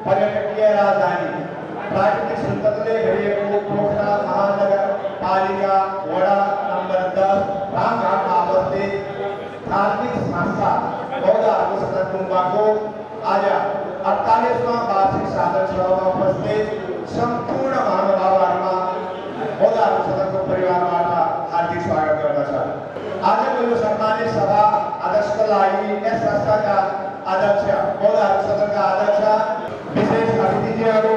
पर्यटकीय राजधानी प्राकृतिक संपत्तिले घेरिएको पोखरा महानगर पालिका वडा नम्बर 10 रामघाटमा अवस्थित धार्मिक संस्था बौद्धहरूको सदन गुम्बाको आज 48वां वार्षिक साधन सभामा उपस्थित सम्पूर्ण महानुभावहरूमा बौद्धहरूको सदनको परिवारबाट हार्दिक स्वागत गर्दछ। आजको यो सम्मानित सभा अध्यक्षका लागि यस संस्थाका अध्यक्ष बौद्धहरूको सदनका अध्यक्ष विशेष अतिथिहरू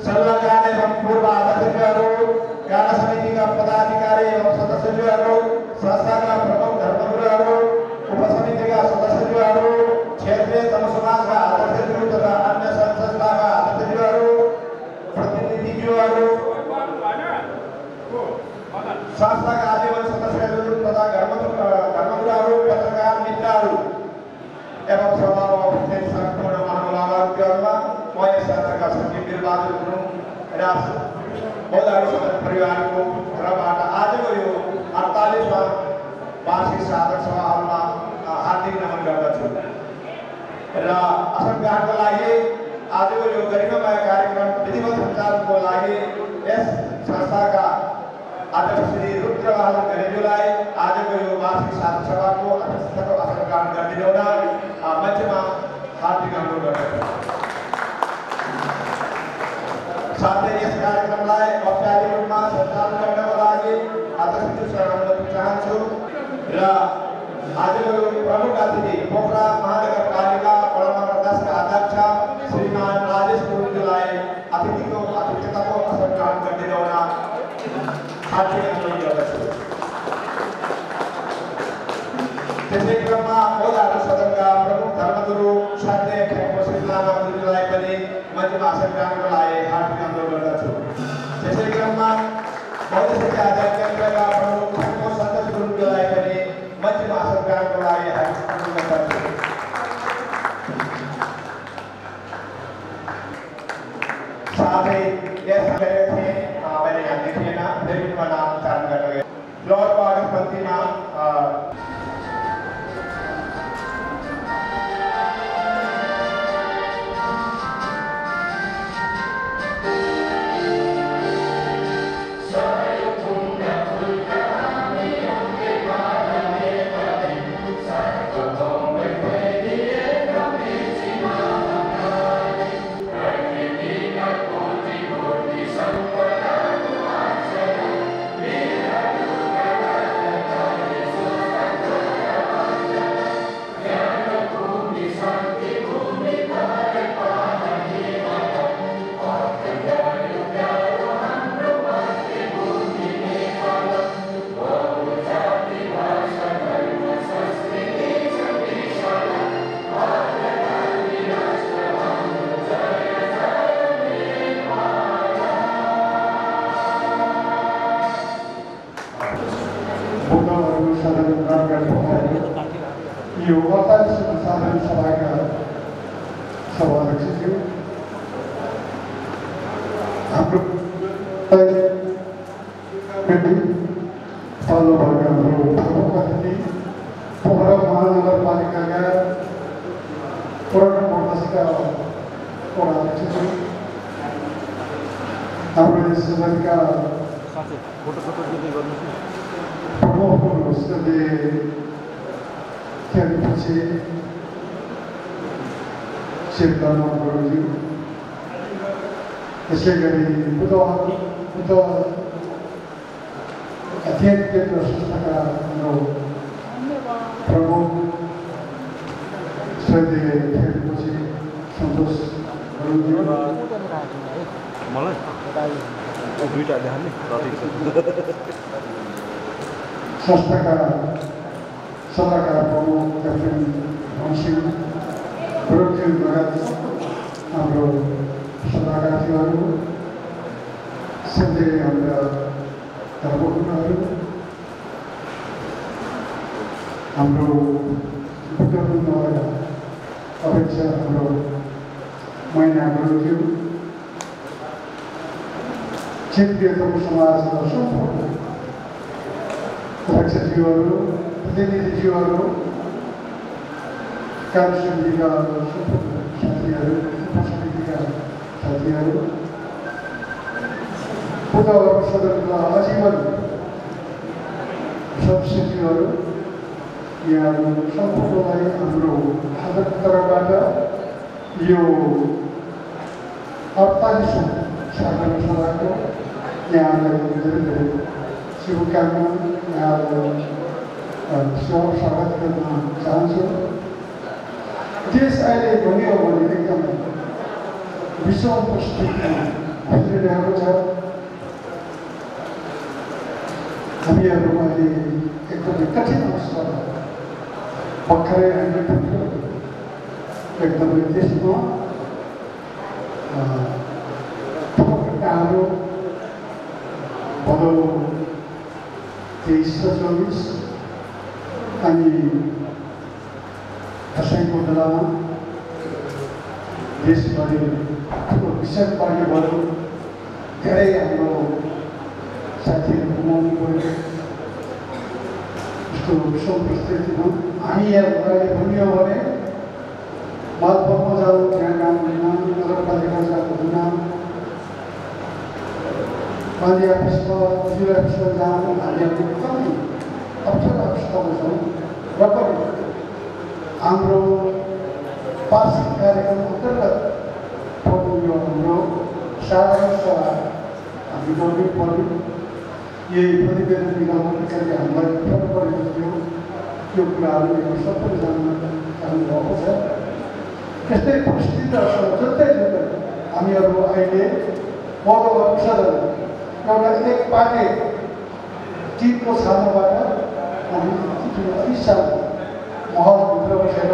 सल्लाहकार एवं पूर्व अध्यक्षहरू कार्य समितिका पदाधिकारी एवं सदस्यहरू संस्थाका प्रमुख धर्मगुरुहरू उपसमितिका सदस्यहरू क्षेत्रीय जनसमाजका अध्यक्षहरू तथा अन्य संस्थाका अध्यक्षहरू प्रतिनिधिज्यूहरू संस्थाका आजीवन सदस्यहरू तथा धर्मगुरुहरू पत्रकार मित्रहरू एवं सभामा उपस्थित सम्पूर्ण महानुभावहरूमा म यस संस्थाका सचिव वीरबहादुर गुरुङ र बौद्धहरू सदन परिवारको तर्फबाट आजको यो 48वां वार्षिक साधन सभामा हार्दिक नमन गर्दछु र असंख्यको लागि आजको यो गरिमामय कार्यक्रम विधिवत सञ्चालनको लागि यस संस्थाका अध्यक्ष श्री रुद्रबहादुर घरेजुलाई आजको यो वार्षिक साधन सभाको अध्यक्षताको असर ग्रहण गरिदिनु हुन मञ्चमा हार्दिक अनुरोध गर्दछु। साथै यस कार्यक्रमलाई औपचारिक रूपमा सञ्चालन गर्नको लागि अध्यक्षज्यूसँग अनुमति चाहन्छु र आजको यो प्रमुख अतिथि पोखरा महानगरपालिका वडा नम्बर 10 का अध्यक्ष श्रीमान राजेश गुरुङज्यूलाई अतिथिताको असर ग्रहण गरिदिनु हुन हार्दिक अनुरोध गर्दछु। त्यसै क्रममा बौद्धहरू सदनका प्रमुख धर्मगुरु श्रद्धेय ठेकुवा श्री लामा गुरुङज्यूलाई पनि मञ्चमा आसन ग्रहणको लागि हार्दिक अनुरोध गर्दछु। त्यसै क्रममा बौद्ध शिक्षा अध्ययन केन्द्रका प्रमुख ठेकुवा सन्तोष गुरुङज्यूलाई पनि मञ्चमा आसन ग्रहणको लागि हार्दिक अनुरोध गर्दछु। साथै यस कार्यक्रममा मैले यहाँ देखिएन फेरि उनको नाम उच्चारण गर्न गए फ्लोरको अगरबत्तीमा यो 48औं साधारण सभाका सभाध्यक्षज्यू, हाम्रो तल्लो भएका हाम्रो प्रमुख अतिथि, पोखरा महानगरपालिकाका पुरानो मोर्चाका वडा अध्यक्षज्यू, हाम्रो यस सदनका प्रमुख हुनुहुन्छ त्यसपछि शिवधर्म गुरुज्यू, त्यसै गरी बुद्ध अध्ययन केन्द्र संस्थाका हाम्रो प्रमुख श्रद्धेय त्यसपछि सन्तोष गुरुज्यू, संस्थाका सल्लाहकार प्रमुख क्याप्टेन मनसिंह गुरुज्यू लगायत हाम्रो सल्लाहकारज्यूहरू, सधैँ हाम्रा धर्मगुरुहरू, हाम्रो बुद्धपूर्ण अपेक्षा हाम्रो मैना गुरुज्यू, क्षेत्रीय तरुण समाजका सम्पूर्ण अध्यक्षज्यूहरू, प्रतिनिधिज्यूहरू, कार्य समितिका सम्पूर्ण साथीहरू, उपसमितिका साथीहरू, बुद्धवर्ग सदनका आजीवन सदस्यज्यूहरू, यहाँहरू सम्पूर्णलाई हाम्रो सदनको तर्फबाट यो 48औं साधारण सभाको यहाँलाई धेरै धेरै शुभकामना, यहाँलाई स्वागत गर्न चाहन्छु। देश अहिले भनियो भने एकदम विषम परिस्थितिमा गुज्रिरहेको छ। हामीहरू अहिले एकदमै कठिन अवस्थामा भर्खरै आइपुग्यो। एकदमै देशमा घटनाहरू भदौ 23 र 24 अनि दसैँको बेलामा देशभरि ठुलो विषम पर्ने भयो। धेरै हाम्रो साथीहरू गुमाउनु पऱ्यो। यस्तो विषम परिस्थितिमा हामी यहाँ अहिले भनियो भने मालपोतमा जाऊ, त्यहाँ काम हुन्न, नगरपालिका जानु हुन्न, पानी अफिसमा जिल्ला अफिसमा जानु हामीहरू एकदमै अप्ठ्यारो अवस्थामा छौँ। र पनि हाम्रो वार्षिक कार्यक्रम अन्तर्गत पर्ने यो हाम्रो साधारण सभा हामी गर्नै पर्यो। यही प्रतिवेदन निकाल्नु चाहिँ हामीलाई अप्ठ्यारो परेको थियो। यो कुराहरू यो सबैले जान्न चाहनुभएको छ। त्यस्तै परिस्थितिहरू जस्तै हामीहरू अहिले मधुवर्ग सदन एउटा एक पार्टी टिमको छानाबाट हामी विशाल महलभित्र बसेर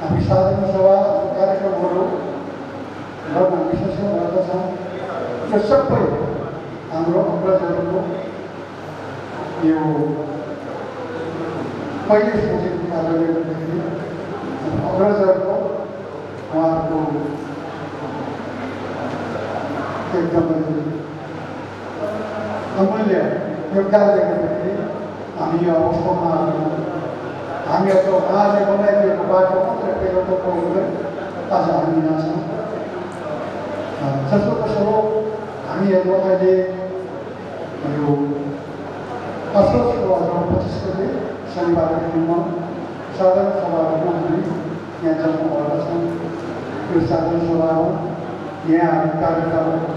हामी साधारण सभा कार्यक्रमहरू गर्न हामी सक्षम भएका छौँ। यो सबै हाम्रो अग्रजहरूको यो पहिले सोचेको कारणले गर्दाखेरि अग्रजहरूको उहाँहरूको एकदमै अमूल्य योगदानले गर्दाखेरि हामी यो अवस्थामा हामीहरूको उहाँले बनाइदिएको बाटो मात्रै पेरोको हुँदै आज हामी यहाँ छौँ। जस्तो कसो हो हामीहरू अहिले यो 2025 गते शनिबारको दिनमा साधारण सभामा हामी यहाँ जम्मा भएका छौँ। यो साधारण सभामा यहाँ हामी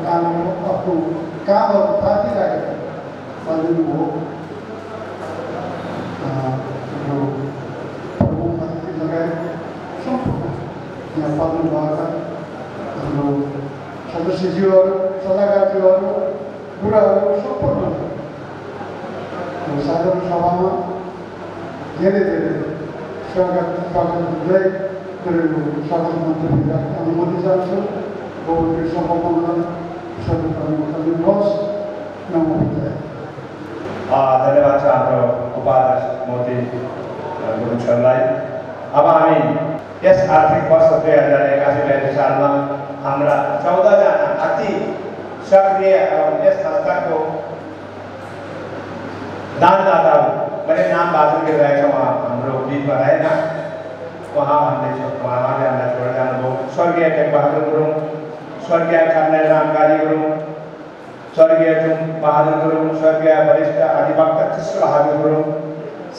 कामहरू आफ्नो कामहरू थाती राखेर भनिदिनुभयो। यो प्रमुख अतिथि लगायत सम्पूर्ण यहाँ पाल्नुभएका हाम्रो सदस्यज्यूहरू, सल्लाहकारज्यूहरू, बुढाहरू सम्पूर्ण साधारण सभामा धेरै धेरै स्वागत हुँदै गरेको स्वागत मन्तव्य राख्न अनुमति चाहन्छु। बहुमूल्य सभामा सर्वप्रथम दिनुहोस्। नमो बुद्धाय। धन्यवाद छ हाम्रो उपाध्यक्ष मोती गुरुङलाई अब हामी यस आर्थिक वर्ष 2081 सालमा हाम्रा 14 जना अति सक्रिय यस संस्थाको दानदाताहरू मैले नाम वाचन गरिरहेको छ हाम्रो बिचमा रहेन उहाँले हामीलाई छोडेर जानुभयो स्वर्गीय टेकबहादुर गुरुङ स्वर्गीय कर्णेल रामकाजी गुरुङ स्वर्गीय जुम बहादुर गुरुङ स्वर्गीय वरिष्ठ अधिवक्ता कृष्ण बहादुर गुरुङ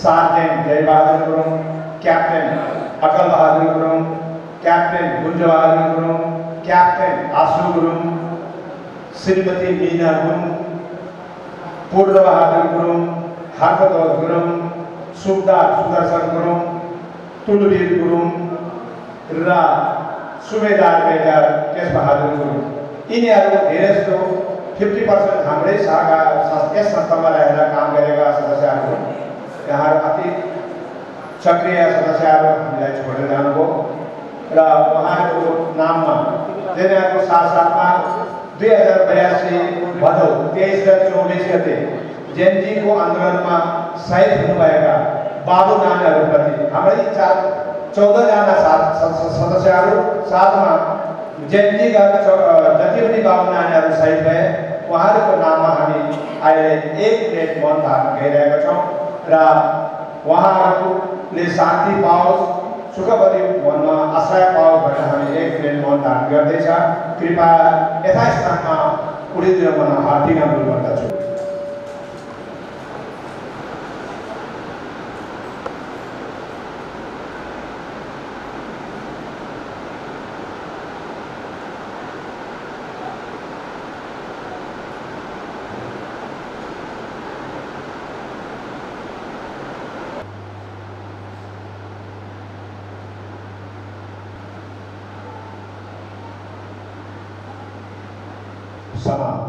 सार्जेन्ट जयबहादुर गुरुङ क्याप्टेन अकल बहादुर गुरुङ क्याप्टेन गुन्ज बहादुर गुरुङ क्याप्टेन आशु गुरुङ श्रीमती मीना गुरुङ पूर्ण बहादुर गुरुङ हर्कध्वज गुरुङ सुखदार सुदर्शन गुरुङ तुलवीर गुरुङ र सुबेदार मेजर केश बहादुर गुरुङ यिनीहरू धेरै जस्तो 50% हाम्रै यस संस्थामा रहेर काम गरेका सदस्यहरू यहाँ अति सक्रिय सदस्यहरू हामीलाई छोडेर जानुभयो र उहाँहरूको नाममा जिनीहरूको साथसाथमा 2082 भदौ 23 र 24 गते जेएनजीको आन्दोलनमा शहीद हुनुभएका बाबु नानीहरूप्रति हाम्रै 14 जना सदस्यहरू साथमा जेएनजीका जति पनि बाबु नानीहरू शहीद भए उहाँहरूको नाममा हामी अहिले 1 प्लेट मौन धारण गरिरहेका छौँ र उहाँहरूले शान्ति पाओस् सुखवती मनमा आश्रय पाओस् भनेर हामी 1 प्लेट मौन धारण गर्दैछ कृपया यथास्थानमा उडिदिन मन हार्दिक अनुरोध गर्दछु समाप्त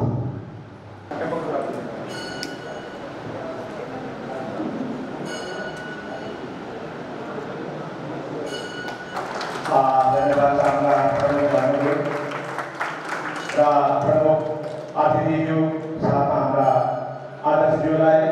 धन्यवाद हाम्रा प्रमुख भाइहरू र प्रमुख अतिथिज्यू साथमा हाम्रा अध्यक्षज्यूलाई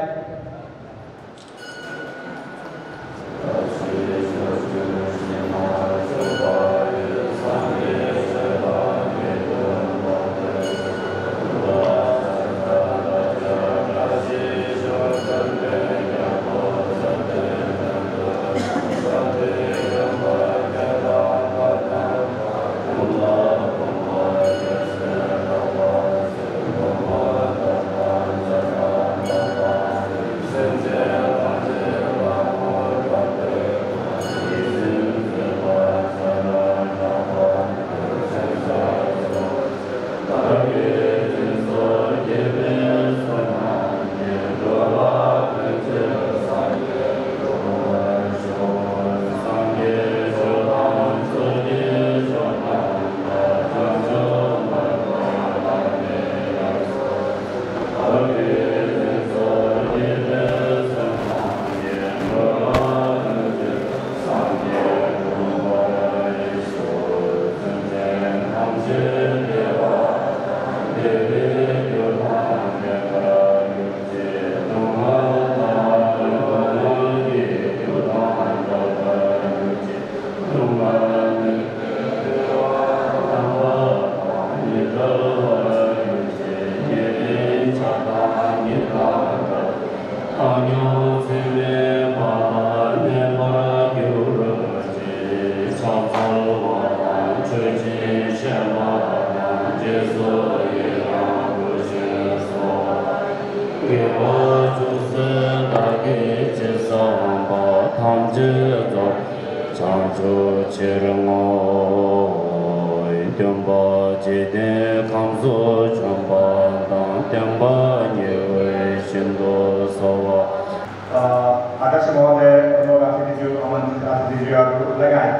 अध्यक्ष महोदय प्रमुख अतिथिज्यू आमन्त्रित अतिथिज्यूहरू लगायत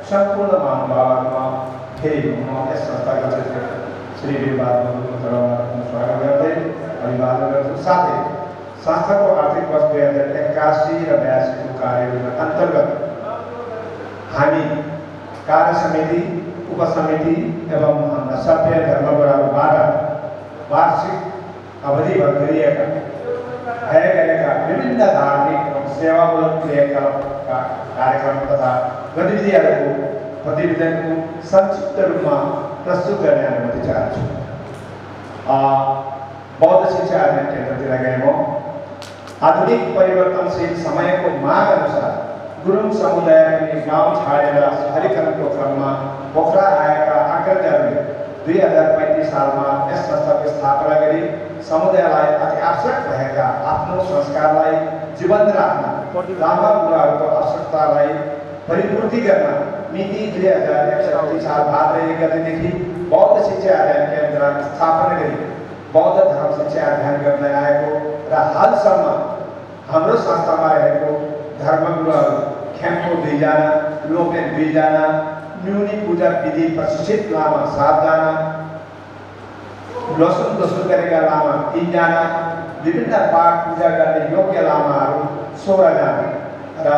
सम्पूर्ण महानुभावहरूमा फेरि म यस संस्थाका अध्यक्ष श्री वीरबहादुर गुरुङको स्वागत गर्दै अभिवादन गर्छु साथै संस्थाको आर्थिक वर्ष 2081 र 82 को कार्ययोजना अन्तर्गत हामी कार्य समिति उपसमिति एवं हाम्रा सभ्य धर्मगुरुहरूबाट वार्षिक अवधिभर गरिएका विभिन्न धार्मिक सेवामूलक क्रियाकलापका कार्यक्रम तथा गतिविधिहरूको प्रतिवेदनको संक्षिप्त रूपमा प्रस्तुत गर्ने अनुमति चाहन्छु। बौद्ध शिक्षा अध्ययन केन्द्रतिर गए म आधुनिक परिवर्तनशील समयको माग अनुसार गुरुङ समुदायले गाउँ छाडेर शहरीकरणको क्रममा पोखरा आएका आक्रजहरूले 2035 सालमा यस संस्थाको स्थापना गरी समुदायलाई अति आवश्यक भएका आफ्नो संस्कारलाई जीवन्त राख्न लामा बुढाहरूको आवश्यकतालाई परिपूर्ति गर्न मिति 2061 साल भाद्र 1 गतेदेखि बौद्ध शिक्षा अध्ययन केन्द्र स्थापना गरी बौद्ध धर्म शिक्षा अध्ययन गर्न आएको र हालसम्म हाम्रो संस्थामा रहेको धर्मगुरुहरू खेम्पो 2 जना, लोपेन 2 जना, न्यूनी पूजा विधि प्रशिक्षित लामा 7 जना, लसुन दोस्रो गरेका लामा 3 जना, विभिन्न पाठ पूजा गर्ने योग्य लामाहरू 16 जना र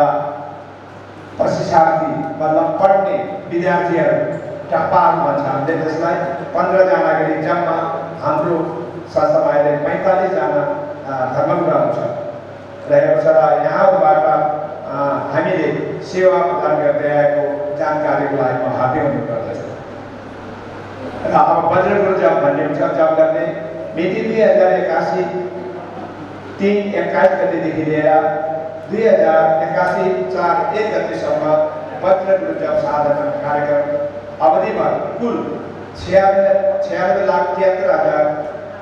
प्रशिक्षार्थी मतलब पढ्ने विद्यार्थीहरू टप्पाहरू भन्छ हामीले त्यसलाई 15 जना गरी जम्मा हाम्रो संस्थामा अहिले 45 जना धर्मगुरुहरू छन् रहेको छ र यहाँबाट हामीले सेवा प्रदान गर्दै आएको जानकारीको लागि म हार्दिक अनुरोध गर्दछु। र अब वज्रगुरु जप भन्ने हुन्छ, जप गर्ने मिति 2081 3-21 गतेदेखि लिएर 2081 4-1 गतेसम्म वज्रगुरु जप साधना कार्यक्रम अवधिमा कुल 96,73,000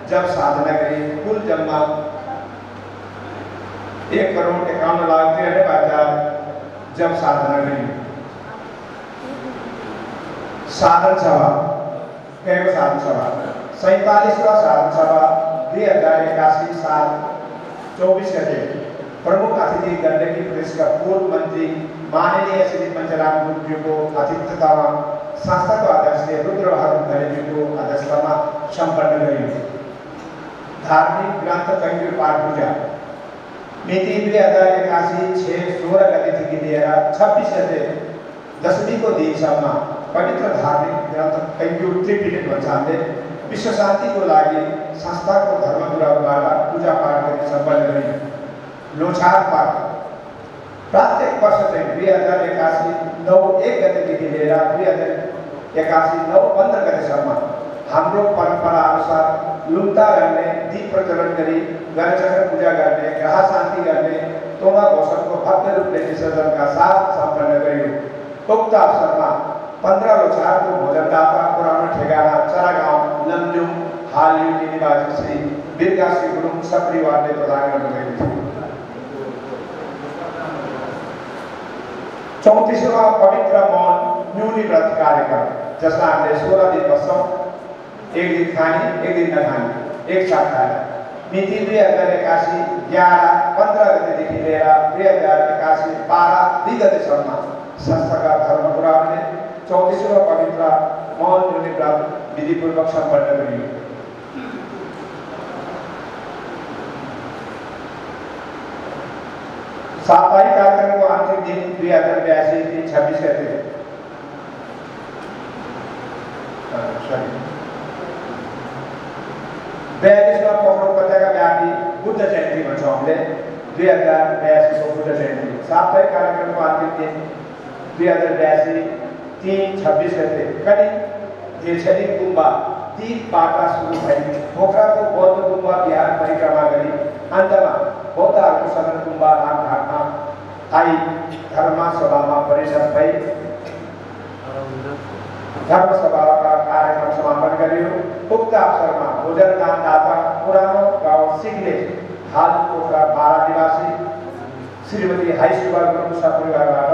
जप साधना गरी कुल जम्मा 1,51,93,000 जब साधना गरी। साधन सभा गएको साधन सभा 47वां साधन सभा 2081 साल 24 गते प्रमुख अतिथि गण्डकी प्रदेशका पूर्व मन्त्री माननीय श्री पञ्चराम गुरुज्यूको अतिथितामा संस्थाको अध्यक्ष रुद्रबहादुर खरेलजीको अध्यक्षतामा सम्पन्न गरियो। धार्मिक ग्रन्थ तैंक्यु पाठ पूजा मिति 2081-6-16 गतेदेखि लिएर 26 गते दशमीको दिनसम्म पवित्र धार्मिक ग्रन्थ तैंक्यु त्रिपिटक भन्छ हामीले विश्व शान्तिको लागि संस्थाको धर्मगुरुहरूबाट पूजा पाठ गरी सम्पन्न गरियो। लोछार पाठ प्रत्येक वर्ष चाहिँ 2081 9-1 गतेदेखि लिएर 2081 9-15 गतेसम्म हाम्रो परम्परा अनुसार लुम्ता गर्ने, दीप प्रज्वलन गरी गणचक्र पूजा गर्ने, ग्रह शान्ति गर्ने, तोमा घोषणको भव्य रूपले विसर्जनका साथ सम्पन्न गरियो। उक्त अवसरमा 15 लोछारको भोजनदाता पुरानो ठेगाना चरागाउँ लम्जुङ हालयुटी निवासी श्री बिरगासी गुरुङ सपरिवारले प्रदान गर्नुभएको थियो। 34वां पवित्र मौन न्यूनी व्रत कार्यक्रम जसमा हामीले 16 दिन बस्छौँ, 1 दिन खाने 1 दिन नखाने एक साथ खाने मिति 2081 11-15 गतेदेखि लिएर 2081 12-2 गतेसम्म संस्थाका धर्मगुरुहरूले 34वां पवित्र मौन न्यूनी व्रत विधिपूर्वक सम्पन्न गरियो। साप्ताहिक कार्यक्रमको अन्तिम दिन 2082-26 गते 42वां पोखरा उपत्यका व्यापी बुद्ध जयन्ती भन्छौँ हामीले 2082 को बुद्ध जयन्ती। साप्ताहिक कार्यक्रमको अन्तिम दिन 2082-3-26 गते करिब देशरी गुम्बा 3बाट सुरु भई पोखराको बौद्ध गुम्बा विहार परिक्रमा गरी अन्तमा बौद्धहरूको सदन गुम्बा रामघाटमा आई धर्मसभामा परिणत भई धर्मसभाका कार्यक्रम समापन गरियो। उक्त अवसरमा भोजन दानदाता पुरानो गाउँ सिग्ले हाल पोखरा 12 निवासी श्रीमती हाइसुबा गुरुङ सपरिवारबाट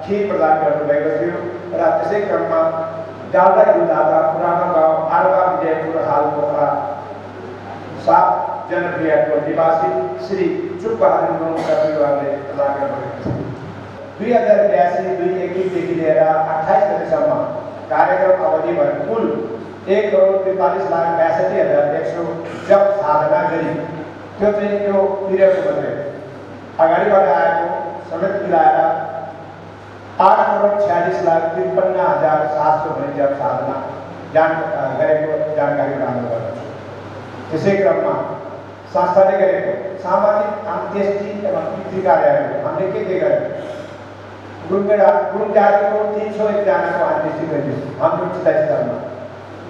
खीर प्रदान गर्नुभएको थियो र त्यसै क्रममा डाल्डा गुरुदाता पुरानो गाउँ आरबा विजयपुर हाल पोखरा 7 जनप्रियको निवासी श्री चुकबहादुर गुरुङ सपरिवारले प्रदान गर्नुभएको थियो। 2082-2-21 देखि लिएर 28 गतेसम्म कार्यक्रम अवधिभर कुल 1,43,62,100 जप साधना गरी त्यो चाहिँ त्यो पिरियडको मात्रै अगाडिबाट आएको समेत मिलाएर 8,46,53,700 भनी जप साधना गरेको जानकारी प्राप्त गर्दछु। त्यसै क्रममा संस्थाले गरेको सामाजिक अन्त्येष्टि एवं पितृ कार्यहरू हामीले के गऱ्यौँ? गुरुङ जातिको 301 जनाको अन्त्येष्टि गरिदियो हाम्रो चितास्थलमा।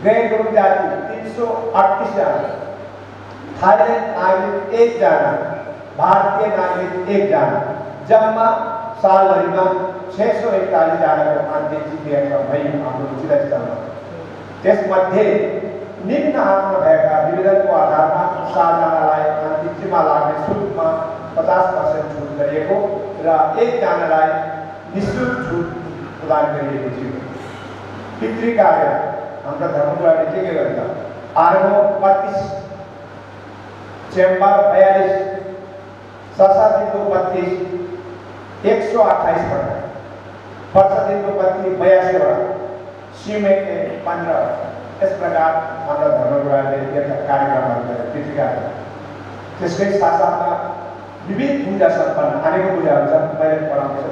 गैर गुरुङ जाति 338 जना, थाइल्यान्ड नागरिक 1 जना, भारतीय नागरिक 1 जना, जम्मा सालभरिमा 641 जनाको अन्त्येष्टि क्रियाक्रम भयो हाम्रो चितास्थलमा। त्यसमध्ये निम्न आत्मा भएका निवेदनको आधारमा 7 जनालाई अन्त्येष्टिमा लाग्ने शुल्कमा 50% छुट गरिएको र 1 जनालाई निःशुल्क छुट प्रदान गरिएको थियो। पितृ कार्य हाम्रा धर्मगुरुहरूले के गर्छ? आर्गो 25, चेम्बर 42, ससादिनको 25, 128 वटा, पर्सादिनको 82 वटा, सिमेन्ट 15। यस प्रकार हाम्रा धर्मगुरुहरूले कार्यक्रमहरू गरे पितृ कार्य। त्यसकै साथसाथमा विविध पूजा सम्पन्न अनेकौँ पूजाहरू छन्, मैले पढाउँछु।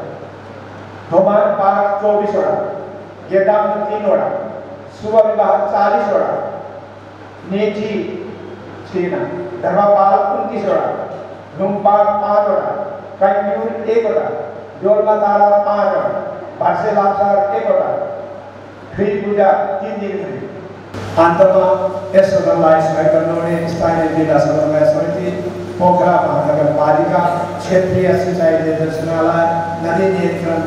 धोमान पाठ 24 वटा, गेदाम 3 वटा, शुभ विवाह 40 वटा, नेठी छैन, धर्मपाल 29 वटा, घुमपाल 5 वटा, कैम्यूर 1 वटा, डोलमा तारा 5 वटा, भाषे लाप्सार 1 वटा, फ्री पूजा 3 दिन। अन्तमा यस सदनलाई सहयोग गर्नुहुने स्थानीय जिल्ला समन्वय समिति, पोखरा महानगरपालिका, क्षेत्रीय सिंचाई निर्देशनालय, नदी नियन्त्रण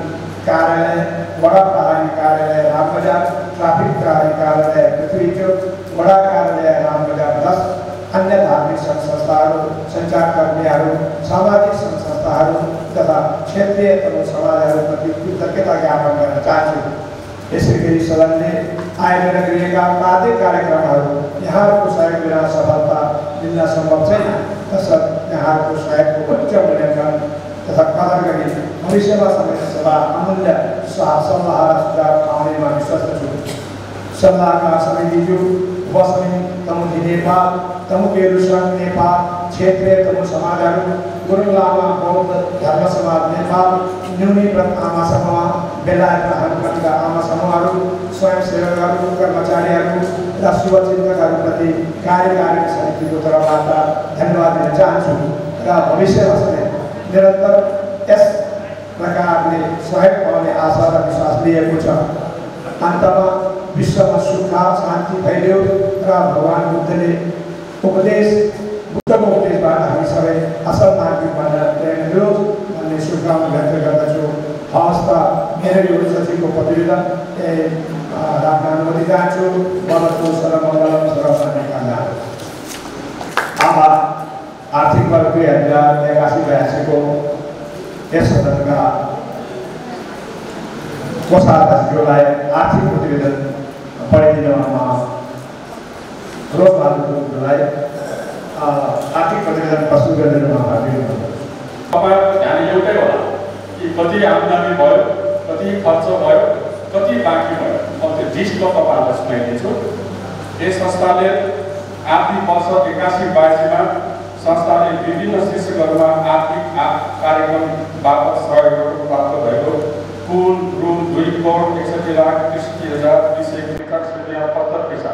कार्यालय, वडा प्रहरी कार्यालय रामबजार, ट्राफिक प्रहरी कार्यालय पृथ्वीचोक, वडा कार्यालय रामबजार 10, अन्य धार्मिक सङ्घ संस्थाहरू, सञ्चारकर्मीहरू, सामाजिक सङ्घ संस्थाहरू तथा क्षेत्रीय तथा समाजहरूप्रति कृतज्ञता ज्ञापन गर्न चाहन्छु। यसैगरी सदनले आयोजना गरिएका प्राथमिक कार्यक्रमहरू यहाँहरूको सहयोग बिना सफलता मिल्न सम्भव छैन। तसर्थ यहाँहरूको सहयोगको उच्च मूल्याङ्कन तथा कदर गरी भविष्यमा सभा अमूल्य सल्लाह र सुझाव आउनेमा विश्वास छु। सल्लाहका समितिज्यू, उपसमिति तमुदी नेपाल, तमु बेलुसङ नेपाल, क्षेत्रीय तमु समाजहरू, गुरुङ लामा बौद्ध धर्म समाज नेपाल, न्यूनी व्रत आमा समूह, बेलायत र हनकटका आमा समूहहरू, स्वयंसेवकहरू, कर्मचारीहरू र शुभचिन्तकहरूप्रति कार्यकारी समितिको तर्फबाट धन्यवाद दिन चाहन्छु र भविष्यमा समेत निरन्तर यस प्रकारले सहयोग पाउने आशा र विश्वास लिएको छ। अन्तमा विश्वमा सुख शान्ति फैलियो र भगवान बुद्धको उपदेशबाट हामी सबै असल नागरिक बन्न प्रेरणा होस् भन्ने शुभकामना व्यक्त गर्दछु। हवस् त, मेरो यो सचिवको प्रतिवेदन राख्न अनुमति चाहन्छु। भवतु सर्वमङ्गलम सर्वसम्मङ्गलम। अब आर्थिक वर्ष 2081-82 को यस सदनका कोषाध्यक्षज्यूलाई आर्थिक प्रतिवेदन पढिदिनमा रोजबहादुरलाई आर्थिक प्रतिवेदन प्रस्तुत गरिदिनुमा तपाईँहरूको ध्यान एउटै होला कि कति आम्दानी भयो, कति खर्च भयो, कति बाँकी भयो। अब त्यो लिस्ट म तपाईँहरूलाई सुनाइदिन्छु। यस संस्थाले आर्थिक वर्ष 81-82मा संस्थाले विभिन्न शीर्षकहरूमा आर्थिक कार्यक्रम बापत सहयोगहरू प्राप्त भएको कुल रु 2,61,63,271 पैसा।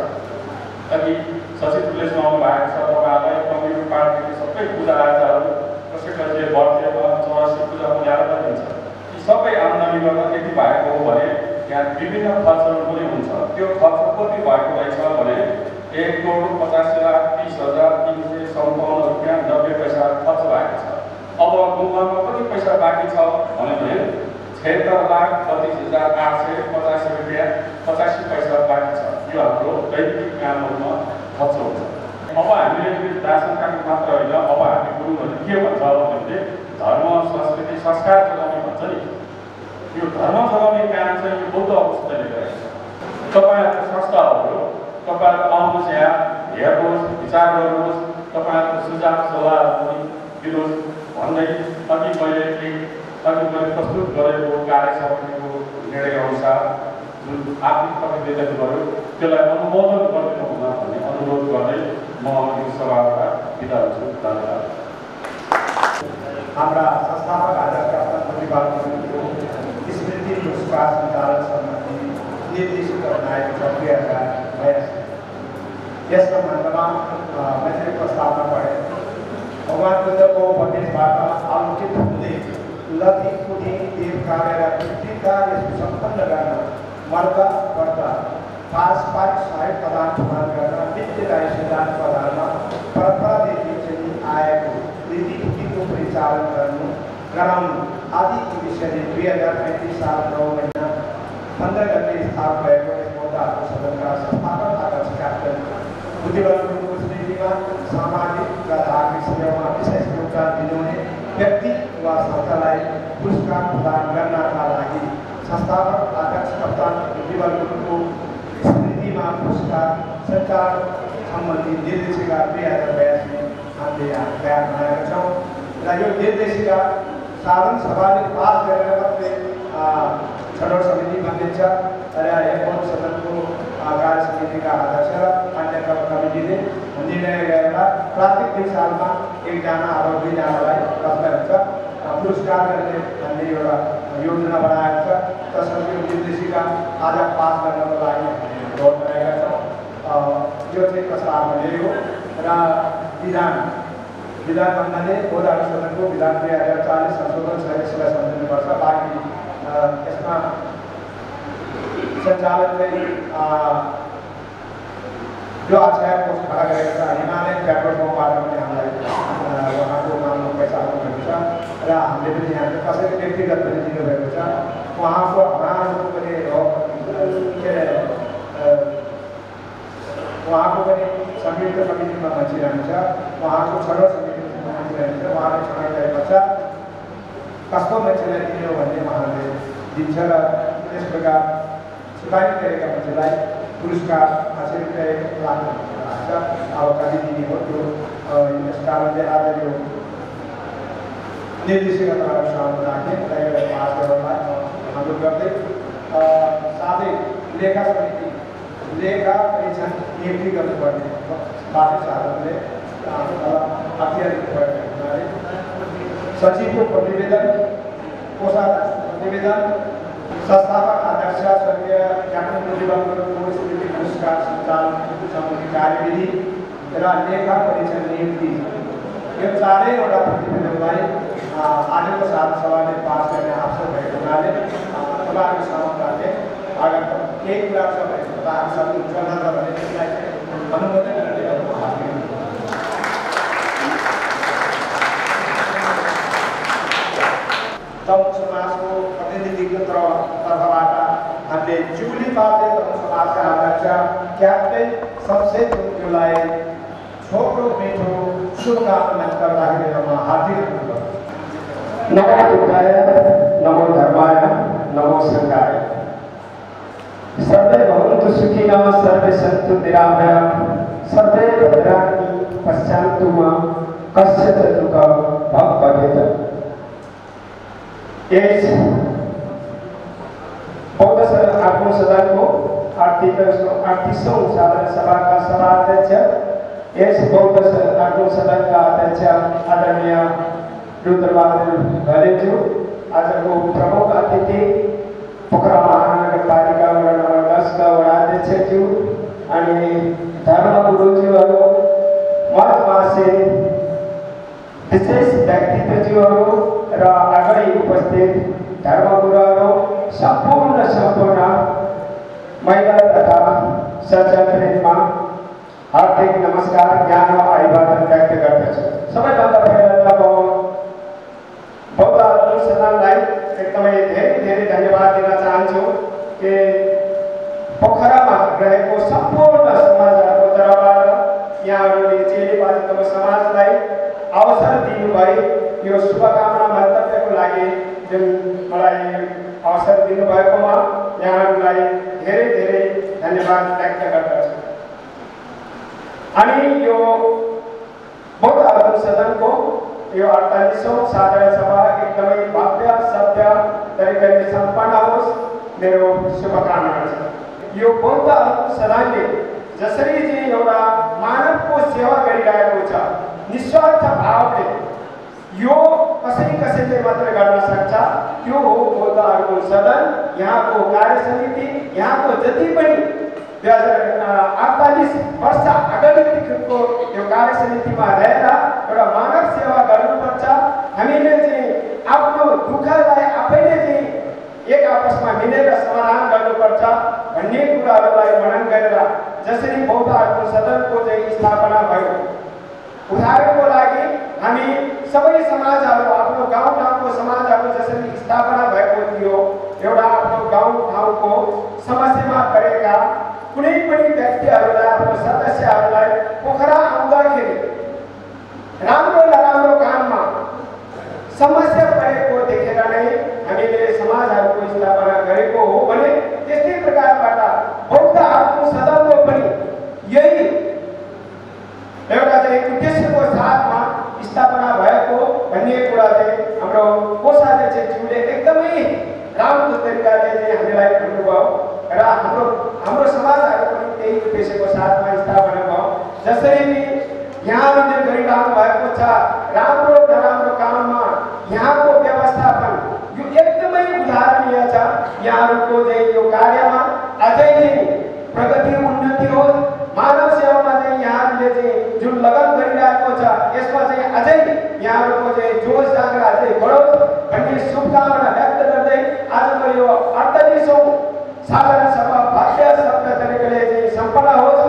अनि सचिवले सुनाउनु भएको छ तपाईँहरूलाई कम्प्युटर पार्टीले सबै पूजा आजाहरू कसैले जे बर्थडेमा 84 पूजा ल्याएर दिन्छ। यी सबै आम्दानी गर्न त्यति भएको हो भने यहाँ विभिन्न खर्चहरू पनि हुन्छ। त्यो खर्च कति भएको रहेछ भने 1,85,30,357 रुपियाँ 90 पैसा खर्च भएको छ। अब गुम्बामा कति पैसा बाँकी छ भने 76,32,885 रुपियाँ 85 पैसा बाँकी छ। यो हाम्रो दैनिक कामहरूमा खर्च हुन्छ। अब हामीले रासन कार्ड मात्र होइन, अब हामी गुरुङहरूले के भन्छ भने धर्म संस्कृति संस्कार चलाउने भन्छ नि। यो धर्म चलाउने काम चाहिँ यो बौद्ध अवस्थाले गरेको छ। तपाईँहरूको संस्थाहरू तपाईँहरू आउनुहोस्, यहाँ हेर्नुहोस्, विचार गर्नुहोस्, तपाईँहरूको सुझाव सल्लाहहरू पनि दिनुहोस् भन्दै अघि मैले प्रस्तुत गरेको कार्य समितिको निर्णय अनुसार जुन आर्थिक प्रतिवेदन गर्यो त्यसलाई अनुमोदन गरिदिनु हुन भन्ने अनुरोध गर्दै म यो सभाबाट बिदा हुन्छु। धन्यवाद। हाम्रा संस्थापक आधारका प्रतिपादनको स्मृति पुरस्कार सञ्चालन सम्बन्धी निर्देशित बनाएको छ 2082। यस सम्बन्धमा मैले प्रस्तावना पढेँ। भगवान बुद्धको उपदेशबाट आलोकित हुँदै लथी पुथी देव कार्य र पितृ कार्य सुसम्पन्न गर्न मर्दा पर्दा पारस्परिक सहयोग प्रदान प्रदान गर्न विद्यालय सिद्धान्त आधारमा परम्परादेखि चलि आएको रीतिनीतिको परिचालन गर्नु गराउनु आदिको विषयले 2035 साल 9 महिना 15 गते स्थापना भएको यस मुद्दाको सदनका संस्थापक अध्यक्ष क्याप्टन बुद्धिबल गुरुङको स्मृतिमा सामाजिक र धार्मिक सेवामा विशेष योगदान दिनुहुने व्यक्ति वा संस्थालाई पुरस्कार प्रदान गर्नका लागि संस्थापक अध्यक्ष कप्तान बुद्धिबल गुरुङको स्मृतिमा पुरस्कार सञ्चालन सम्बन्धी निर्देशिका 2082 हामीले तयार बनाएका छौँ र यो निर्देशिका साधारण सभाले पास गरेर मात्रै छनौट समिति बनिन्छ र एवं सदनको कार्य समितिका अध्यक्ष र अन्य कमिटीले निर्णय गरेर प्रत्येक 2 सालमा एकजना अथवा 2 जनालाई प्रश्न हुन्छ पुरस्कार गर्ने भन्ने एउटा योजना बनाएको छ। त्यसर्थ यो निर्देशिका आज पास गर्नको लागि हामीले गौर गरेका छौँ। यो चाहिँ कसरी हामीले हो र विधान भन्नाले ओडाको सदनको विधान 2040 संशोधन छ यसलाई सम्झिनुपर्छ। बाँकी यसमा सञ्चालन चाहिँ जो अक्षय पोस्ट खडा गरेको छ हिमालयन पेट्रोल पम्पबाट पनि हामीलाई उहाँको नाममा पैसा आउनुभएको छ र हामीले पनि यहाँ कसैले व्यक्तिगत पनि दिनुभएको छ। उहाँको पनि उहाँको पनि संयुक्त कमिटीमा बसिरहन्छ, उहाँको छनौट समितिमा बसिरहन्छ। उहाँले छनौट गरे पश्चात कस्तो मान्छेलाई दिने हो भन्ने उहाँले दिन्छ र त्यस प्रकार सुधारित गरेका मान्छेलाई पुरस्कार 80 रुपियाँ लाग्ने हुन्छ। अब कति दिने हो त्यो यस कारणले आज यो निर्देशिकाद्वारा सामु राखेँ र यसलाई पास गर्नलाई अनुरोध गर्दै साथै लेखा समिति लेखा परीक्षण नियुक्ति गर्नुपर्ने बाटो साधनले अत्याधिक भएको हुनाले सचिवको प्रतिवेदन कोषाध्यक्ष प्रतिवेदन संस्थापक अध्यक्ष स्वर्गीय क्याप्टन बुद्धिबल गुरुङको स्मृति पुरस्कार सञ्चालन सम्बन्धी कार्यविधि र लेखा परीक्षण नियुक्ति यो चारैवटा प्रतिवेदनलाई आजको साधारण सभाले पास गर्ने आवश्यक भएको हुनाले तपाईँहरूको समक्षले अगर केही कुरा छ भने तपाईँहरू सक्नुहुन्छ नत्र भने त्यसलाई चाहिँ अनुमोदन तमुख समाजको प्रतिनिधिको तर्फबाट हामीले जुबली पाल्टे तमुख समाजका अध्यक्ष क्याप्टेन शमशेर गुरुङलाई छोटो मिठो शुभकामना गर्दाखेरि म हार्दिक अनुरोध। नमो बुद्धाय, नमो धर्माय, नमो संघाय। सर्वे भवन्तु सुखिनः, सर्वे सन्तु निरामयाः, सर्वे भद्राणि पश्यन्तु मा कश्चित् दुःखं भवेत्। यस बौद्ध आगमन सदनको 38औं साधारण सभाका सभाध्यक्ष, यस बौद्ध आगमन सदनका अध्यक्ष आदरणीय रुद्रबहादुर घलेज्यू, आजको प्रमुख अतिथि पोखरा महानगरपालिका वडा नम्बर 10 का वडाध्यक्षज्यू अनि धर्मगुरुज्यूहरू, मठवासी विशेष व्यक्तित्वज्यूहरू र अगाडि उपस्थित धर्मगुरुहरू, सम्पूर्ण महिला तथा सज्जनवृन्दमा हार्दिक नमस्कार ज्ञान र अभिवादन व्यक्त गर्दछु। सबैभन्दा पहिला म बौद्ध आगमन सदनलाई एकदमै धेरै धन्यवाद दिन चाहन्छु कि पोखरामा रहेको सम्पूर्ण समाजहरूको तर्फबाट यहाँहरूले चेलीबाजुको समाजलाई अवसर दिनुभयो। यो शुभकामना मन्तव्यको लागि जुन मलाई अवसर दिनुभएकोमा यहाँहरूलाई धेरै धन्यवाद व्यक्त गर्दछु। अनि यो बौद्ध आगमन सदनको यो 48औं साधारण सभा एकदमै भव्य सभ्य तरिकाले सम्पन्न होस्, मेरो शुभकामना छ। यो बौद्ध आगमन सदनले जसरी चाहिँ एउटा मानवको सेवा गरिरहेको छ निस्वार्थ भावले, यो कसैले मात्र गर्न सक्छ, त्यो हो बौद्ध आगमन सदन। यहाँको कार्य समिति, यहाँको जति पनि 2048 वर्ष अगाडिदेखिको यो कार्य समितिमा रहेर एउटा मानव सेवा गर्नुपर्छ। हामीले चाहिँ आफ्नो दुःख एक आपसमा मिलेर समाधान गर्नुपर्छ भन्ने कुराहरूलाई मनन गरेर जसरी बौद्ध आत्म सदनको चाहिँ स्थापना भयो। उदाहरणको लागि हामी सबै समाजहरू आफ्नो गाउँ-ठाउँको समाजहरू जसरी स्थापना भएको थियो, एउटा आफ्नो गाउँ-ठाउँको समस्यामा परेका कुनै पनि व्यक्तिहरूलाई आफ्नो सदस्यहरूलाई पोखरा आउँदाखेरि राम्रो नराम्रो काममा समस्या परेको देखेर नै हामीले समाजहरूको स्थापना गरेको हो भने त्यस्तै प्रकारबाट बौद्ध आत्म सदनको पनि यही एउटा चाहिँ उद्देश्यको साथमा स्थापना भएको भन्ने कुरा चाहिँ हाम्रो कोषाले चाहिँ ज्यूले एकदमै राम्रो तरिकाले चाहिँ हामीलाई भन्नुभयो र हाम्रो समाजहरू पनि त्यही उद्देश्यको साथमा स्थापना भयो। जसरी कि यहाँहरूले गरिरहनु भएको छ राम्रो नराम्रो काममा यहाँको व्यवस्थापन यो एकदमै उदाहरणीय छ। यहाँहरूको चाहिँ यो कार्यमा अझै चाहिँ प्रगति उन्नति होस्, मानव सेवामा चाहिँ यहाँहरूले चाहिँ जुन लगन गरिरहेको छ यसमा चाहिँ अझै यहाँहरूको चाहिँ जोस जाँगर अझै बढोस् भन्ने शुभकामना व्यक्त गर्दै आजको यो 48औं साधारण सभा भव्य सभ्य तरिकाले चाहिँ सम्पन्न होस्।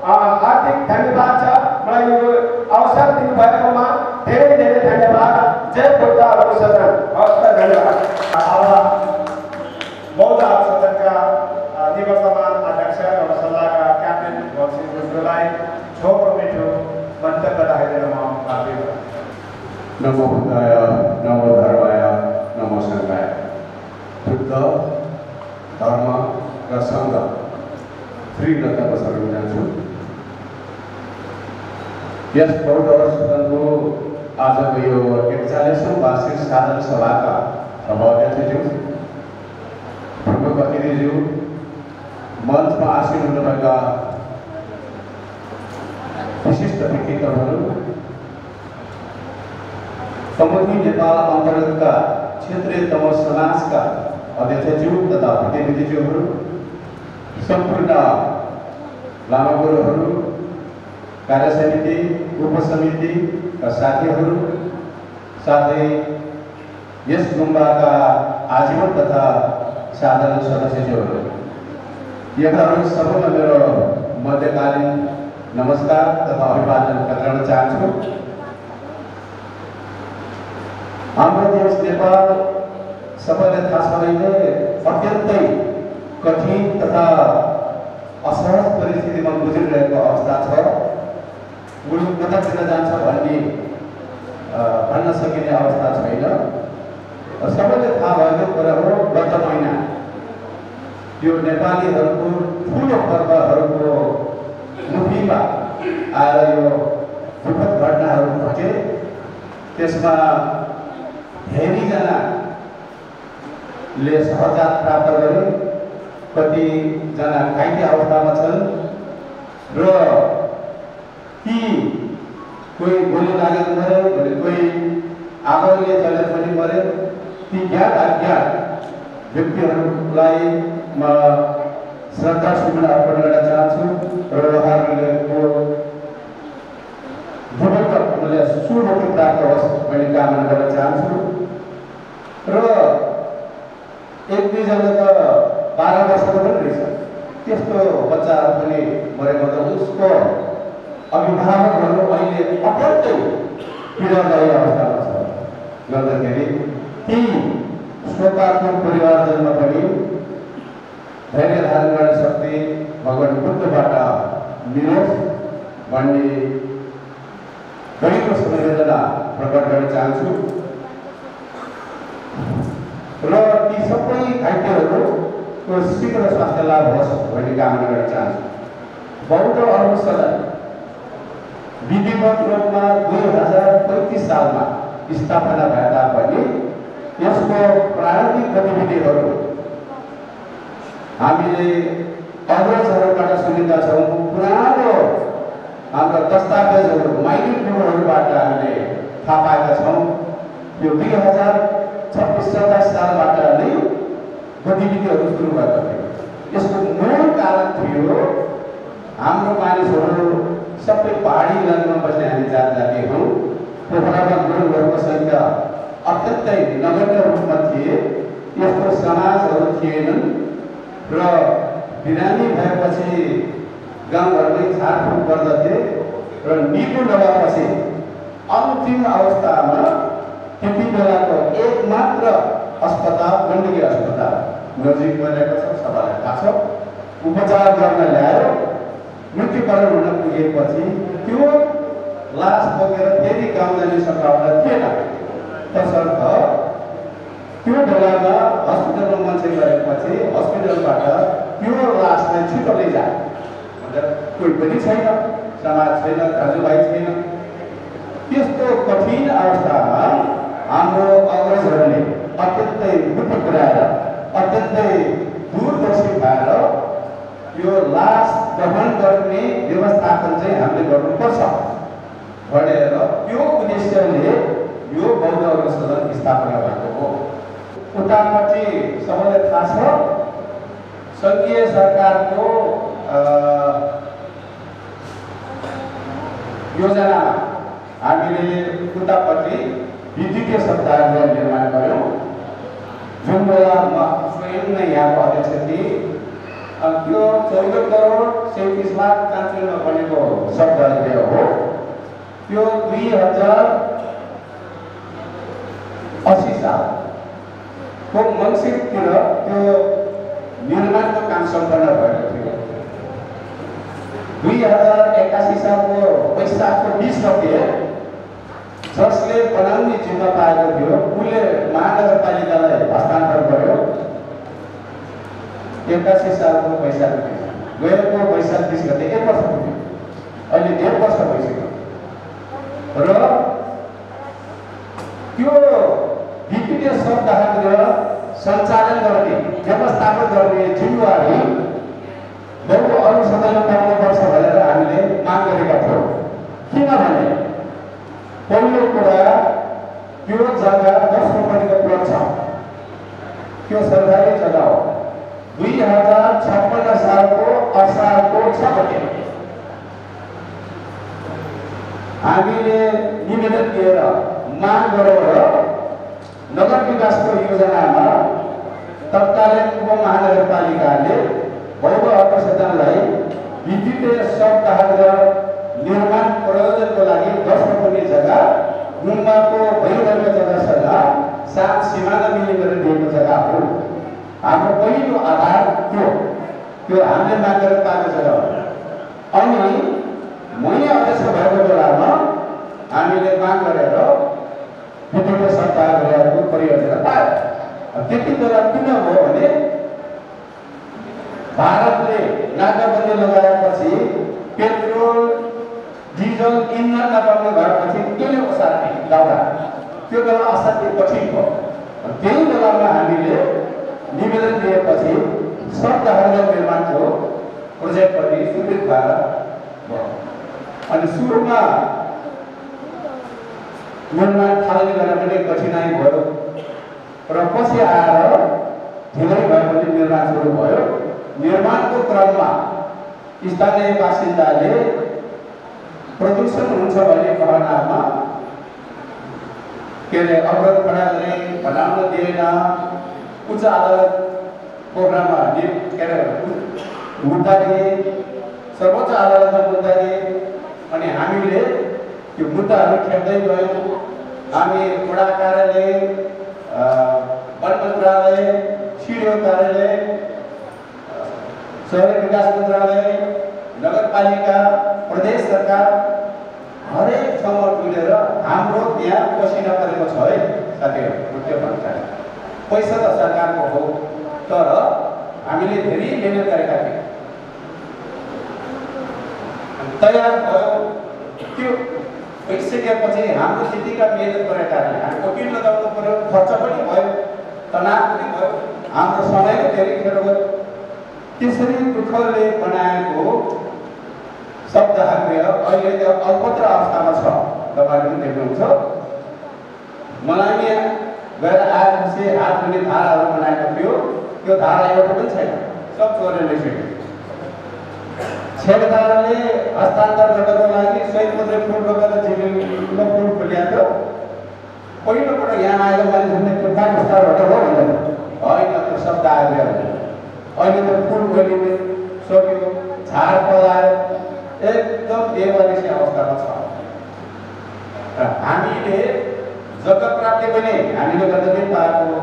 हार्दिक धन्यवाद छ। मलाई यो अवसर दिनुभएकोमा धेरै धेरै धन्यवाद। जय बुद्ध आत्म सदन। हस्त धन्यवाद। बौद्ध आत्म सदनका निवर्तमान अध्यक्ष र सल्लाहकार क्याप्टेन भगसिंह गुरुङलाई छोटो मिठो मन्तव्य राखेर म आग्रह गर्छु। नमो बुद्धाय, नमो धर्माय, नमो सङ्घाय। बुद्ध, धर्म र सङ्घ त्रिरत्नको शरण जान्छु। यस बौद्ध सदनको आजको यो 41औं वार्षिक साधारण सभाका सभाध्यक्षज्यू, प्रमुख अतिथिज्यू, मञ्चमा आसीन हुनुभएका विशिष्ट व्यक्तित्वहरू, समुद्री नेपाल अन्तर्गतका क्षेत्रीय तम समाजका अध्यक्षज्यू तथा प्रतिनिधिज्यूहरू, सम्पूर्ण लामा गुरुहरू, कार्य समिति, उपसमितिका साथीहरू, साथै यस गुम्बाका आजीवन तथा साधारण सदस्यज्यूहरू, यहाँहरू सबैलाई मेरो मध्यकालीन नमस्कार तथा अभिवादन गर्न चाहन्छु। हाम्रो देश नेपाल सबैलाई थाहा छ अहिले अत्यन्तै कठिन तथा असहज परिस्थितिमा गुज्रिरहेको अवस्था छ। मुलुक कतातिर जान्छ भन्न सकिने अवस्था छैन। सबैलाई थाहा भएको कुरा हो, गत महिना यो नेपालीहरूको ठुलो पर्वहरूको मुखीमा आएर यो दुःखद घटनाहरू घटे। त्यसमा धेरैजनाले सहजात प्राप्त गरे, कतिजना घाइते अवस्थामा छन् र ती कोही गोली लागेर मरे भने कोही आगोले जलेर पनि मरे। ती ज्ञात अज्ञात व्यक्तिहरूलाई म श्रद्धासुमन अर्पण गर्न चाहन्छु र उहाँहरूले सुमुक्ति प्राप्त होस् भन्ने कामना गर्न चाहन्छु। र एक दुईजना त 12 वर्षको पनि रहेछ, त्यस्तो बच्चाहरू पनि मरेको त उसको अभिभावकहरू अहिले अत्यन्तै पीडादायी अवस्थामा छ। गर्दाखेरि ती शोकात्मक परिवारजनमा पनि धैर्य धारण गर्न सक्ने भगवान् बुद्धबाट मिलोस् भन्ने गहिरो संवेदना प्रकट गर्न चाहन्छु र ती सबै घाइतेहरूको शीघ्र स्वास्थ्य लाभ होस् भन्ने कामना गर्न चाहन्छु। बौद्ध आत्म सदन विधिवत रूपमा 2035 सालमा स्थापना भए तापनि यसको प्रारम्भिक गतिविधिहरू हामीले अग्रजहरूबाट सुनेका छौँ। पुरानो हाम्रा दस्तावेजहरू माइनिङ ब्युरोहरूबाट हामीले थाहा पाएका छौँ। यो 2026-27 सालबाट नै गतिविधिहरू सुरु भएको थियो। यसको मूल कारण थियो हाम्रो मानिसहरू सबै पहाडी इलाकामा बस्ने हामी जाति हौँ। पोखरामा गुरुङहरूको सङ्ख्या अत्यन्तै नगण्य रूपमा थिए। यस्तो समाजहरू थिएनन् र बिरामी भएपछि गाउँघरमै झारफुक गर्दथे र निको नभएपछि अन्तिम अवस्थामा त्यति बेलाको एकमात्र अस्पताल गण्डकी अस्पताल नजिक बनेको छ, सबैलाई थाहा छ। उपचार गर्न ल्यायो, मृत्युकरण हुन पुगेपछि त्यो लास बोकेर फेरि गाउँ जाने सम्भावना थिएन। तसर्थ त्यो बेलामा हस्पिटलमा मान्छे गएपछि हस्पिटलबाट त्यो लासलाई छिटो लैजा भनेर कोही पनि छैन, समाज छैन, दाजुभाइ छैन। त्यस्तो कठिन अवस्थामा हाम्रो अग्रजहरूले अत्यन्तै बुद्धि पुर्याएर अत्यन्तै दूरदर्शी भएर यो लास ग्रहण गर्ने व्यवस्थापन चाहिँ हामीले गर्नुपर्छ भनेर त्यो उद्देश्यले यो बौद्ध अग्र सदन स्थापना भएको हो। उतापट्टि सबैलाई थाहा छ सङ्घीय सरकारको योजनामा हामीले उतापट्टि विद्युतीय शौचालय निर्माण गर्यौँ, जुन बेला म स्वयं नै यहाँको अध्यक्ष थिएँ। त्यो 14 करोड 37 लाख कान्छुरमा बनेको शौचालय हो। त्यो 2080 सालको मङ्सिरतिर त्यो निर्माणको काम सम्पन्न भएको थियो। 2081 सालको वैशाखको 20 गते जसले बनाउने जिम्मा पाएको थियो उसले महानगरपालिकालाई हस्तान्तरण गर्यो। 81 सालको वैशाख 20 गएको वैशाख 20 गते 1 वर्ष पुग्यो, अहिले 1.5 वर्ष भइसक्यो र त्यो विद्युतीय शवदाह सञ्चालन गर्ने व्यवस्थापन गर्ने जिम्मेवारी बौद्ध अग्र सदनले पाउनुपर्छ भनेर हामीले माग गरेका थियौँ। किनभने पहिलो कुरा त्यो जग्गा 10 करोडको प्लट छ, त्यो सरकारी जग्गा हो। 2056 सालको असारको 6 गते हामीले निवेदन दिएर माग गरेर नगर विकासको योजनामा तत्कालीन उपमहानगरपालिकाले बौद्ध अग्र सदनलाई विद्युतीय शवदाह निर्माण प्रयोजनको लागि 10 रोपनी जग्गा गुम्बाको भइरहेको जग्गासँग सात सिमाना मिलेर दिएको जग्गा हो। हाम्रो पहिलो आधार त्यो हामीले मागेर पाएको जग्गा हो। अनि मैले अध्यक्ष भएको बेलामा हामीले माग गरेर विद्युतीय शवदाहको परियोजना पायो। त्यति बेला किन भयो भने भारतले नाकाबन्दी लगाएपछि पेट्रोल डिजल इन्धन नपाउने भएपछि त्यसले असाध्य दाउरा, त्यो बेला असाध्य कठिन भयो। त्यही बेलामा हामीले निवेदन दिएपछि शवदाह निर्माणको प्रोजेक्ट पनि स्वीकृत भएर भयो। अनि सुरुमा निर्माण थालनी गर्न पनि कठिनाइ भयो र पछि आएर ढिलै भए पनि निर्माण सुरु भयो। निर्माणको क्रममा स्थानीय बासिन्दाले प्रदूषण हुन्छ भन्ने कहनामा के अरे अवरोध खडा गरे, बनाउन दिएन। उच्च अदालत प्रोग्राममा के अरे मुद्दा दिए, सर्वोच्च अदालतमा मुद्दा दिए। अनि हामीले त्यो मुद्दाहरू खेप्दै गयौँ। हामी वडा कार्यालय, वन मन्त्रालय, सिडिओ कार्यालय, शहरी विकास मन्त्रालय, नगरपालिका, प्रदेश सरकार हरेक ठाउँमा मिलेर हाम्रो यहाँ पसिना परेको छ है साथीहरू। त्यो भन्छ पैसा त सरकारको हो, तर हामीले धेरै मेहनत गरेका थियौँ। तयार भयो त्यो भइसकेपछि हाम्रो त्यतिका मेहनत गरेका कारणले हामी वकिल लगाउनु पर्यो, खर्च पनि भयो, तनाव पनि भयो, हाम्रो समय धेरै खेर गयो। त्यसरी दुःखले बनाएको शवदाह गृह अहिले त्यो अल्पत्र अवस्थामा छ, तपाईँले पनि देख्नुहुन्छ। मलाई यहाँ गएर आएपछि हात धुने धाराहरू बनाएको थियो, त्यो धारा एउटा पनि छैन, सब चोरेर लैसक्यो। ठेकेदारले हस्तान्तरण गर्नको लागि 100 पत्र फुल रोपेर झिलिङमा फुल खोलिएको थियो। पहिलोपल्ट यहाँ आएर मानिसहरूले त्यो 5 स्टार होटल हो भन्दैन, शब्द आयो अहिले त फुल गलिने सक्यो झार पलायो एकदम बेवारिसी अवस्थामा छ र हामीले जग्गा प्राप्ति पनि हामीले गर्दा नै पाएको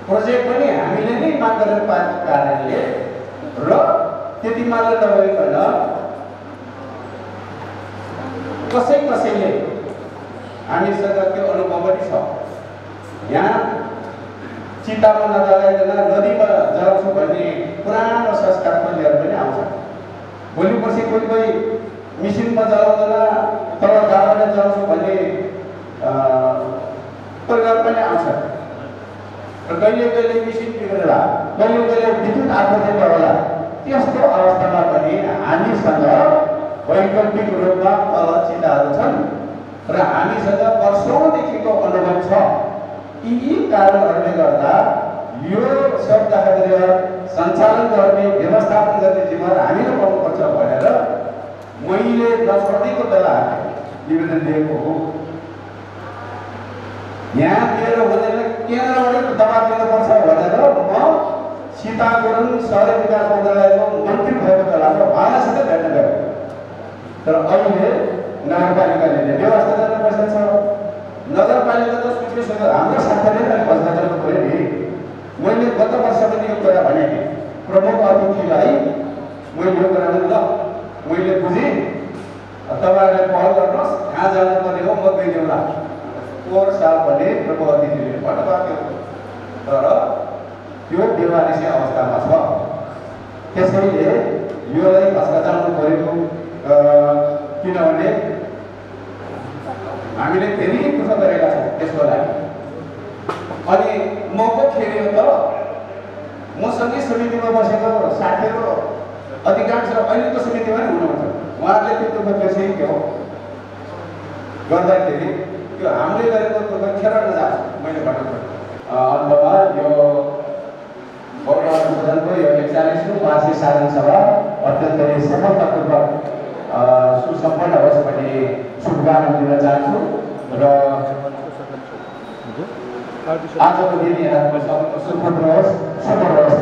प्रोजेक्ट पनि हामीले नै माग गरेर पाएको कारणले र त्यति मात्र नभइकन कसैले हामीसँग त्यो अनुभव पनि छ यहाँ चितामा नजगाइकन नदीमा जाउँछु भन्ने पुरानो संस्कारको लिएर पनि आउँछ भोलि पर्सि कोही मिसिनमा जलाउँदैन तल गाडामा जाउँछु भन्ने परिवार पनि आउँछ र कहिले मिसिन बिग्रेला कहिले विद्युत आपूर्ति होला त्यस्तो अवस्थामा पनि हामीसँग वैकल्पिक रूपमा तल चिताहरू छन् र हामीसँग वर्षौँदेखिको अनुभव छ यी कारणहरूले गर्दा यो शब्दहरू सञ्चालन गर्ने व्यवस्थापन गर्ने जिम्मेवार हामीले पाउनुपर्छ भनेर मैले नछोड्दैको बेला निवेदन दिएको हो यहाँ दिएर हुँदैन केन्द्रबाट दबाब दिनुपर्छ भनेर म सीता गुरुङ शहरी विकास मन्त्रालयको मन्त्री भएको बेलामा उहाँसित भेट्न गयो तर अहिले नगरपालिकाले व्यवस्था गर्नुपर्छ छ नगरपालिका त सिचुएसन हाम्रो साथीले पनि घोषणा गर्नु पऱ्यो नि मैले गत वर्ष पनि यो कुरा भने प्रमुख अतिथिलाई मैले यो कुरा ल मैले बुझेँ तपाईँहरूले पहल गर्नुहोस् कहाँ जानुपर्ने हो म गइदेऊला पोहोर साल पनि प्रमुख अतिथिले भन्नुभएको तर त्यो बेवारिसी अवस्थामा छ त्यसैले योलाई हस्तान्तरण गरेको किनभने हामीले धेरै दुःख गरेका छौँ त्यसको लागि अनि म पो फेरि हो त म सङ्गीत समितिमा बसेको साथीहरू अधिकांश अहिलेको समितिमा नै हुनुहुन्छ उहाँहरूले त्यो दुःख बिर्से के हो गर्दाखेरि त्यो हामीले गरेको दुःख खेर नजान्छ मैले भन्नु अन्तमा यो सदनको यो 41औं वार्षिक साधारण सभा अत्यन्तै सफलतापूर्वक सुसम्पन्न होस् भन्ने शुभकामना दिन चाहन्छु र आजको दिन यहाँको सुखद रहोस् सफल रहोस्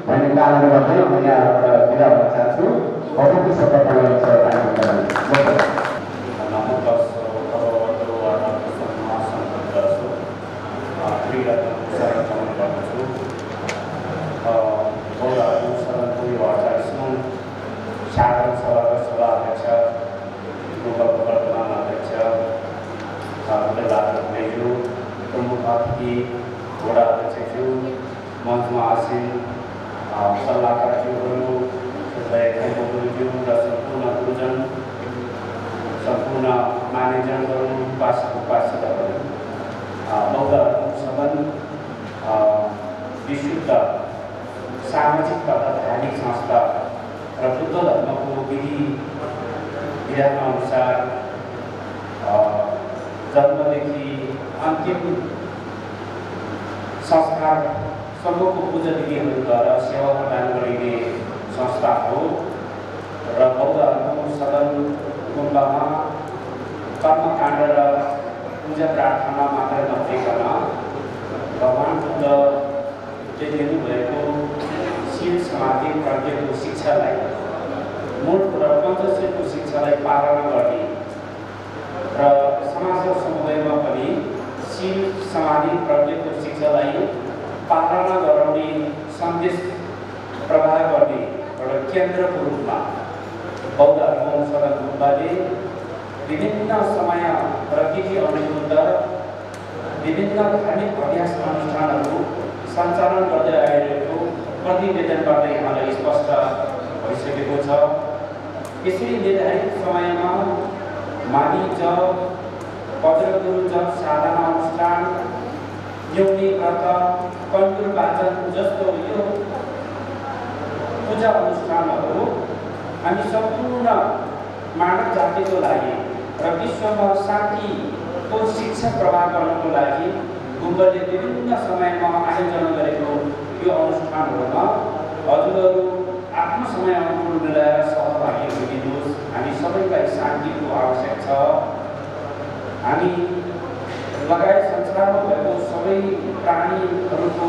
भन्ने कामना गर्दै म यहाँबाट बिदा हुन चाहन्छु अरूको सफलता साधारण सभाका सभाध्यक्ष गुम्बाको वर्तमान अध्यक्ष बेलायत मेजु प्रमुख अतिथि वडा अध्यक्षज्यू मञ्चमा आसीन सल्लाहकारज्यूहरू गुरुज्यू र सम्पूर्ण गुरुजन सम्पूर्ण मानिजनहरू उपासकहरू बौद्ध सदन विशुद्ध सामाजिक तथा धार्मिक संस्था र बुद्ध धर्मको विधि विधान अनुसार जन्मदेखि अन्तिम संस्कारसम्मको पूजा विधिहरूद्वारा सेवा प्रदान गरिने संस्था हो र बौद्ध धर्मको सदन गुम्बामा कर्मकाण्ड र पूजा प्रार्थना मात्र नभइकन भगवान् बुद्धले दिनुभएको शील समाधि प्रज्ञको शिक्षालाई मूल र पञ्चशीलको शिक्षालाई पालना गर्ने र समाज र समुदायमा पनि शील समाधि प्रज्ञको शिक्षालाई पालना गराउने सन्देश प्रवाह गर्ने एउटा केन्द्रको रूपमा बौद्ध धर्म सदन गुम्बाले विभिन्न समय र तिथि अनुरूप विभिन्न धार्मिक अभ्यास अनुष्ठानहरू सञ्चालन गर्दै आइरहेको प्रतिवेदनबाट यहाँलाई स्पष्ट भइसकेको छ। यसै निर्धारित समयमा माघी जप, वज्रगुरु जप साधना अनुष्ठान, न्यौनी व्रत, कण्डुर वाचन जस्तो यो पूजा अनुष्ठानहरू हामी सम्पूर्ण मानव जातिको लागि र विश्वमा शान्तिको शिक्षा प्रवाह गर्नको लागि गुम्बाले विभिन्न समयमा आयोजना गरेको यो अनुष्ठानहरूमा हजुरहरू आफ्नो समय अनुकूल मिलाएर सहभागी हुनुहोस्। हामी सबैलाई शान्तिको आवश्यक छ। हामी लगायत संसारमा भएको सबै प्राणीहरूको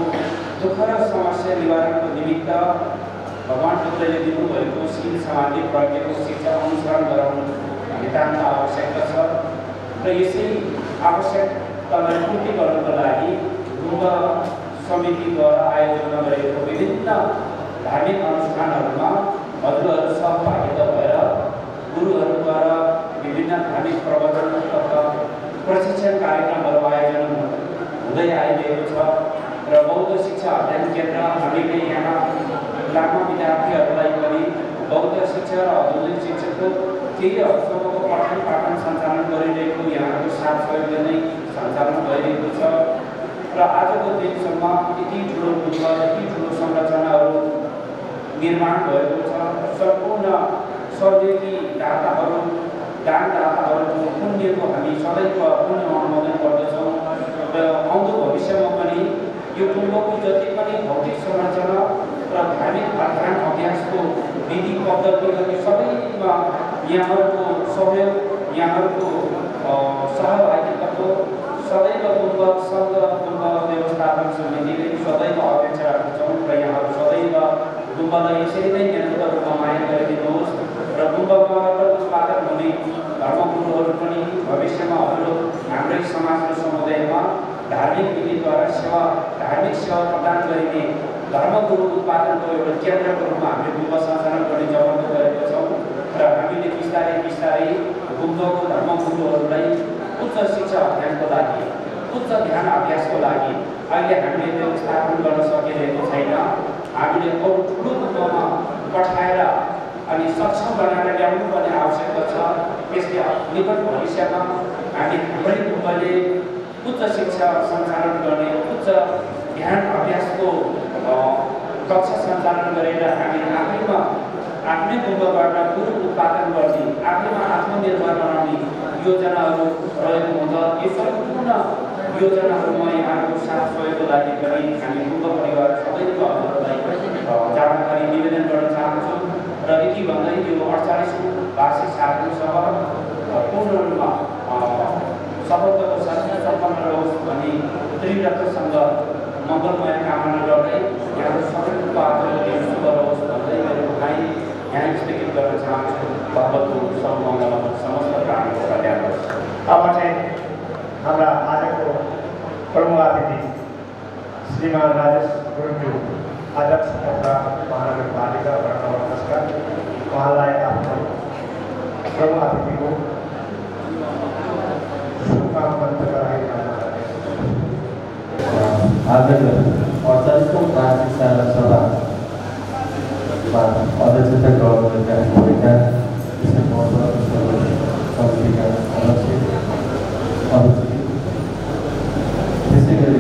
दुःख र समस्या निवारणको निमित्त भगवान बुद्धले दिनुभएको शील समाधि प्रज्ञाको शिक्षा अनुसरण गराउनु नितान्त आवश्यकता छ र यसै आवश्यकतालाई पूर्ति गर्नको लागि गुम्ब समितिद्वारा आयोजना गरिएको विभिन्न धार्मिक अनुष्ठानहरूमा हजुरहरू सहभागिता भएर गुरुहरूद्वारा विभिन्न धार्मिक प्रवचन तथा प्रशिक्षण कार्यक्रमहरू आयोजन हुँदै आइरहेको छ र बौद्ध शिक्षा अध्ययन केन्द्र हामीले यहाँ लामा विद्यार्थीहरूलाई पनि बौद्ध शिक्षा र आधुनिक शिक्षाको केही हदसम्मको पठन पाठन सञ्चालन गरिरहेको यहाँको साथ सहयोगले नै सञ्चालन भइरहेको छ र आजको दिनसम्म यति ठुलो बुद्ध यति ठुलो संरचनाहरू निर्माण भएको छ। सम्पूर्ण सहयोगी दाताहरू दानदाताहरूको पुण्यको हामी सदैव पुण्य अनुमोदन गर्दछौँ र आउँदो भविष्यमा पनि यो गुम्बको जति पनि भौतिक संरचना र धार्मिक अध्ययन अभ्यासको विधि पद्धतिहरू सबैमा यहाँहरूको सहयोग यहाँहरूको सहभागिताको सदैव गुम्ब सङ्घ गुम्ब व्यवस्थापन समितिले सदैव अपेक्षा राख्छौँ र यहाँहरू सदैव गुम्बलाई यसरी नै निरन्तर रूपमा माया गरिदिनुहोस् र गुम्बबाट उत्पादन हुने धर्मगुरुहरू पनि भविष्यमा हाम्रो हाम्रै समाज र समुदायमा धार्मिक विधिद्वारा धार्मिक सेवा प्रदान गरिने धर्मगुरु उत्पादनको एउटा केन्द्रको रूपमा हामीले गुम्ब सञ्चालन गर्ने जवाब गरेका छौँ र हामीले बिस्तारै बिस्तारै गुम्बको धर्मगुरुहरूलाई उच्च शिक्षा अध्ययनको लागि उच्च ध्यान अभ्यासको लागि अहिले हामीले व्यवस्थापन गर्न सकिरहेको छैन। हामीले अरू ठुलो गुम्बमा पठाएर अनि सक्षम बनाएर ल्याउनु पर्ने आवश्यकता छ। त्यसले निकट भविष्यमा हामी हाम्रै गुम्बले उच्च शिक्षा सञ्चालन गर्ने उच्च ध्यान अभ्यासको कक्षा सञ्चालन गरेर हामी आफ्नै गुम्बबाट गुरु उत्पादन गर्ने आफैमा आत्मनिर्भर बनाउने योजनाहरू रहेको हुन्छ। यो सम्पूर्ण योजनाहरूमा यहाँको साथ सहयोगको लागि पनि हामी गुम्ब परिवार सबैको हजुरहरूलाई जानकारी निवेदन गर्न चाहन्छु र यति भन्दै यो 48औं वार्षिक साधना सभा पूर्ण रूपमा सफलताको साथ सम्पन्न रहोस् भन्ने दृढतासँग मङ्गलमय कामना गर्दै यहाँहरू सबैको आजको दिन शुभ रहोस् भन्दै मेरो भाइ यहाँ स्थगित गर्न चाहन्छु। भगवतको सर्वमङ्गल समस्त प्राणीको कल्याण होस्। अब चाहिँ हाम्रा आजको प्रमुख अतिथि श्रीमान राजेश गुरुङज्यू अध्यक्ष तथा महानगरपालिका वर्तमानका उहाँलाई आफ्नो प्रमुख अतिथिको शुभकामना आजको 48औं वार्षिक साधना सभामा अध्यक्षता गर्नुहुनेका भएका समितिका अध्यक्ष त्यसै गरी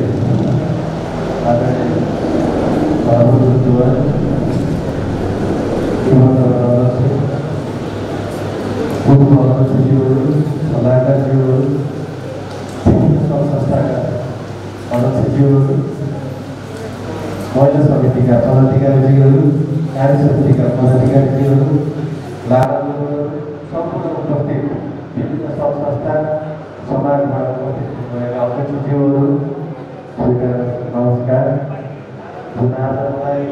आदरणीय पूर्व अध्यक्षज्यूहरू सल्लाहकारज्यूहरू संस्थाका अध्यक्षज्यूहरू महिला समितिका पदाधिकारीज्यूहरू कार्य समितिका पदाधिकारीज्यूहरू सम्पूर्ण उपस्थित विभिन्न सङ्घ संस्था समाजबाट भएका अध्यक्षज्यूहरू नमस्कार। जुन आज मलाई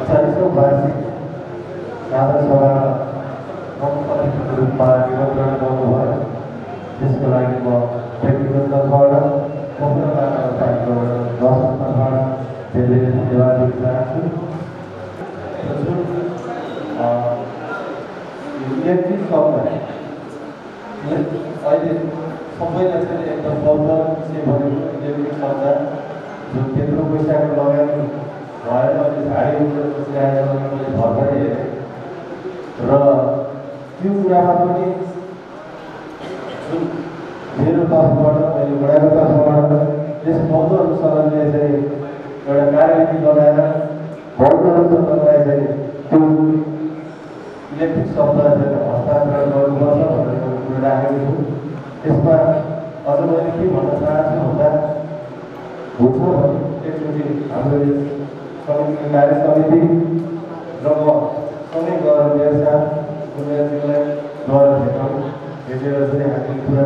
48औं वार्षिक साधना सभा प्रमुख अतिथिको रूपमा निमन्त्रण गर्नुभयो त्यसको लागि म व्यक्तिगत तर्फबाट तर्फबाट धेरै धन्यवाद दिन चाहन्छु। जुन इलेक्ट्रिक शब्द अहिले सबैलाई चाहिँ एकदम बौद्ध विषय भनेको इलेक्ट्रिक शब्द जुन त्यत्रो पैसाको लगानी भएर अहिले झाडी उठेर बसिरहेको मैले भर्खरै हेरेँ र त्यो कुरामा पनि जुन मेरो तर्फबाट मैले बडाको तर्फबाट यस बौद्ध अनुसरणले चाहिँ एउटा कार्यविधि लगाएर बौद्ध अनुसरणलाई चाहिँ त्यो इलेक्ट्रिक शब्दलाई हस्तान्तरण गर्नुपर्छ भनेर कुरो राखेको छु। यसमा अझ मैले के भन्न चाहन्छु भन्दा हुन्छ भने एकचोटि हाम्रो समितिको कार्य समिति र म सँगै गएर मेरो साथ उनीहरूलाई गएर भेटेर चाहिँ हामी कुरा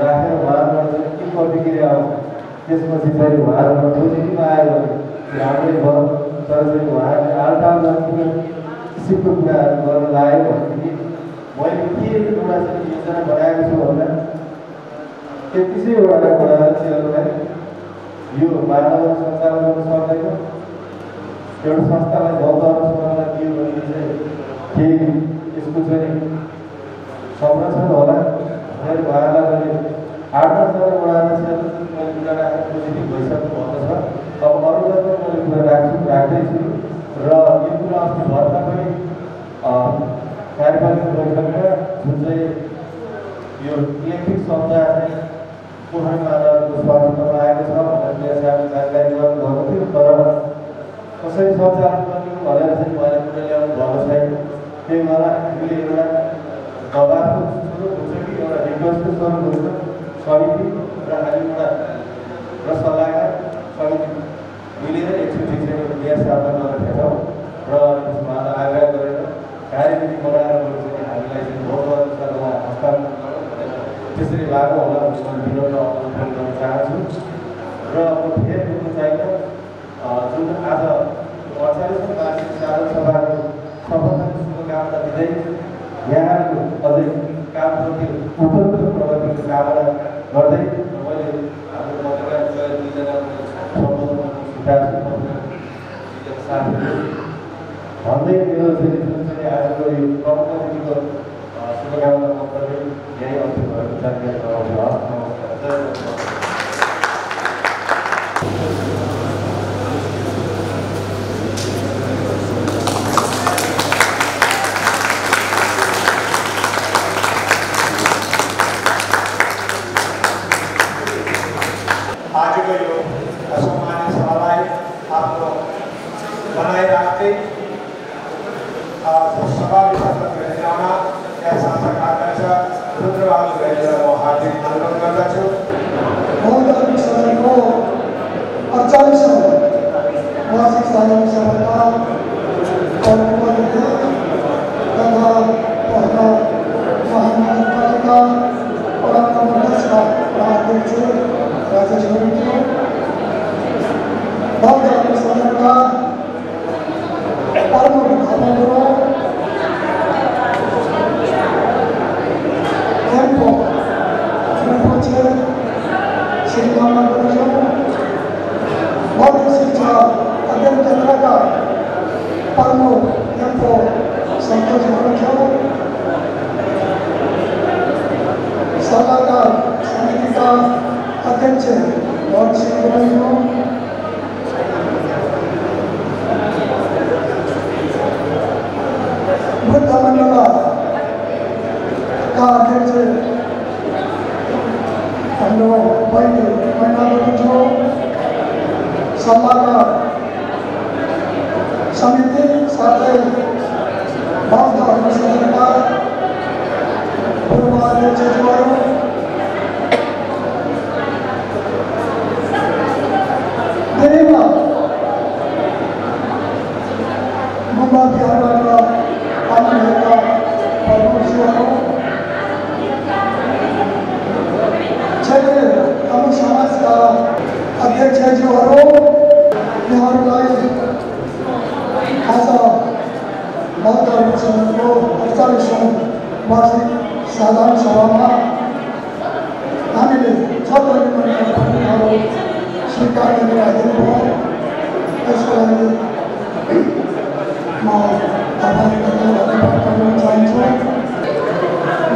राखेर उहाँबाट चाहिँ के प्रतिक्रिया आउँछ त्यसपछि फेरि उहाँहरू पोजिटिभ आयो भने राम्रै भयो। तर फेरि उहाँहरूले आलटाल किसिमको कुराहरू गर्न लाग्यो भनेदेखि मैले के एउटा चाहिँ योजना बनाएको छु भन्दा 33वटा कुराहरूलाई यो मानव सञ्चालन गर्न सक्दैन। एउटा संस्थालाई भौतहरू बनाउन दियो भने चाहिँ केही यसको चाहिँ संरक्षण होला। फेरि उहाँलाई मैले 8-10जना वडामा मैले कुरा राखेर पोजिटिभ भइसक्नु भएको छ। अब अरूलाई पनि मैले कुरा राख्दैछु र यो कुरा अस्ति भर्खर पनि कार्यपालिका बैठकमा जुन चाहिँ यो इलेक्ट्रिक सञ्चार चाहिँ पोखरीमालाको स्वागतमा आएको छ भनेर मेरो साथी जानकारी गर्नुभएको थियो। तर कसरी सञ्चालन गर्ने भनेर चाहिँ मैले कुरा ल्याउनु भएको छैन। त्यही भएर हामीले एउटा दबाबको स्वरूप हुन्छ कि एउटा रिक्वेस्टको स्वरूप हुन्छ समिति र एउटा र सल्लाहकार समिति मिलेर एकचोटि चाहिँ बिहा स्थापना गरेर भेटौँ र उहाँलाई आग्रह गरेर कार्यविधि बनाएर चाहिँ हामीलाई चाहिँ भौतअनुसार हस्तान्तरण त्यसरी लागु होला भनेर विरोध अनुरोध गर्न चाहन्छु। र म फेरि बुझ्न चाहिन्छ जुन आज 48औं वार्षिक साधारण सभाको सफलताको शुभकामना दिँदै यहाँको अझै कामप्रति उत्तरोत्तर प्रगतिको कामना गर्दै मैले हाम्रो पत्रकार दुईजना साथीहरू भन्दै मेरो चाहिँ जुन चाहिँ आजको यो प्रमुख अतिथिको शुभकामना पत्रले यही अन्त्य भएको जानकारी गराउँछु। नमस्कार। आजको यो सम्मानित सभालाई आफ्नो बनाइराख्दै सभा विसर्जन गर्ने क्रममा यहाँ शासक अध्यक्ष रुद्रबहादुर घैलीलाई म हार्दिक अनुरोध गर्दछु। बहुदलीय सदनको 48औं वार्षिक साधारण सभाका प्रमुख अतिथि तथा महानगरपालिका वडा नम्बर 10का अध्यक्ष राजेश गुरुङज्यू, बहुदलीय सदनका प्रमुख धर्मगुरु श्री कमल गुरुज्यू, बौद्ध शिक्षा अध्ययन केन्द्रका प्रमुख एमपो सन्तोष गुरुज्यू, सल्लाहकार समितिका अध्यक्ष भरत सिंह गुरुज्यू, बुद्ध मण्डलका अध्यक्ष हाम्रो बहिनी मैना गुरुज्यू, सल्लाहकार समिति साथै बौद्ध धर्म सदनका पूर्व अध्यक्षज्यूहरू, विभिन्न गुम्बा बिहारबाट आउनुभएका प्रमुखज्यूहरू, क्षेत्रीय प्रमुख समाजका अध्यक्षज्यूहरू, यहाँहरूलाई आज बौद्ध धर्म सदनको 48औं वार्षिक साधारण सभामा हामीले छत्रहरू स्वीकार गरेर राखेको हो। त्यसको लागि म तपाईँलाई धन्यवाद दिन चाहन्छु।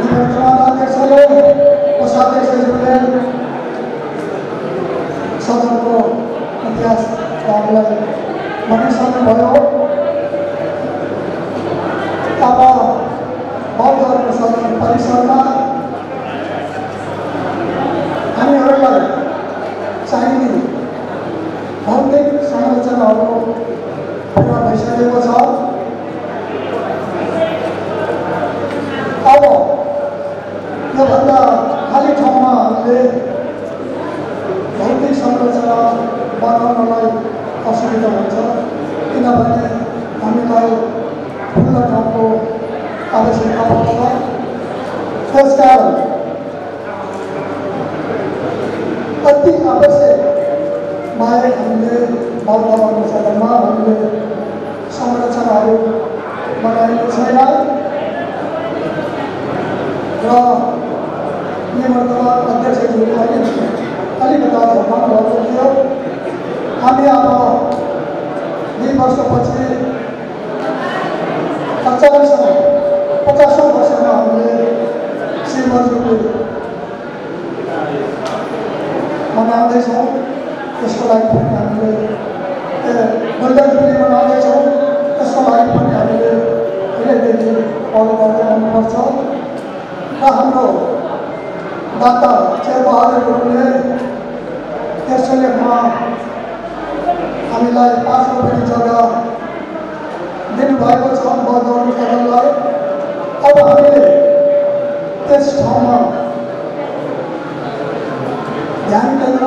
निर्वाचन अध्यक्षले कोषाध्यक्षज्यूले सदनको इतिहास हामीलाई भनिसक्नुभयो। अब बौद्ध धर्म सदन परिसरमा हामीहरूलाई चाहिने भौतिक संरचनाहरू पुरा भइसकेको छ। अब योभन्दा खाली ठाउँमा हामीले भौतिक संरचना बनाउनलाई असुविधा हुन्छ, किनभने हामीलाई खुल्ला ठाउँको आवश्यकता पर्छ। त्यसकारण अति आवश्यक त्यसपछि 50औं वर्षमा हामीले शिवजीको मनाउँदैछौँ। त्यसको लागि पनि हामीले गोल्डन जुबली मनाउँदैछौँ। त्यसको लागि पनि हामीले धेरैदेखि फलो गर्दै आउनुपर्छ र हाम्रो दाता शेरबहादुर गुरुङले त्यसैलेमा हामीलाई 5 रोपनी जग्गा दिनुभएको छ बौद्ध स्थललाई। अब हामीले त्यस ठाउँमा ध्यान केन्द्र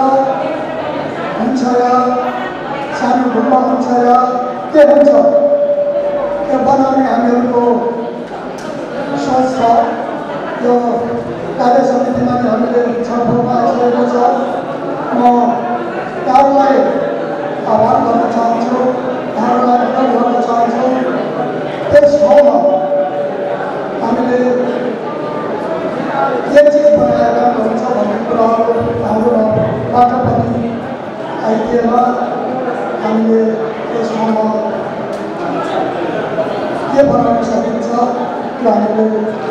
हुन्छ या सानो गुम्बा हुन्छ या के हुन्छ त्यो बनाउने हामीहरूको सोच छ। यो कार्य समितिमा हामीले छलफलमा आइसकेको छ। म यहाँहरूलाई आह्वान गर्न चाहन्छु, यहाँहरूलाई अनुरोध गर्न चाहन्छु, त्यस ठाउँमा हामीले के चिज बनाएर हुन्छ भन्ने कुराहरू हाम्रोबाट पनि आइदिएर हामीले त्यस ठाउँमा के बनाउन सकिन्छ त्यो हामीले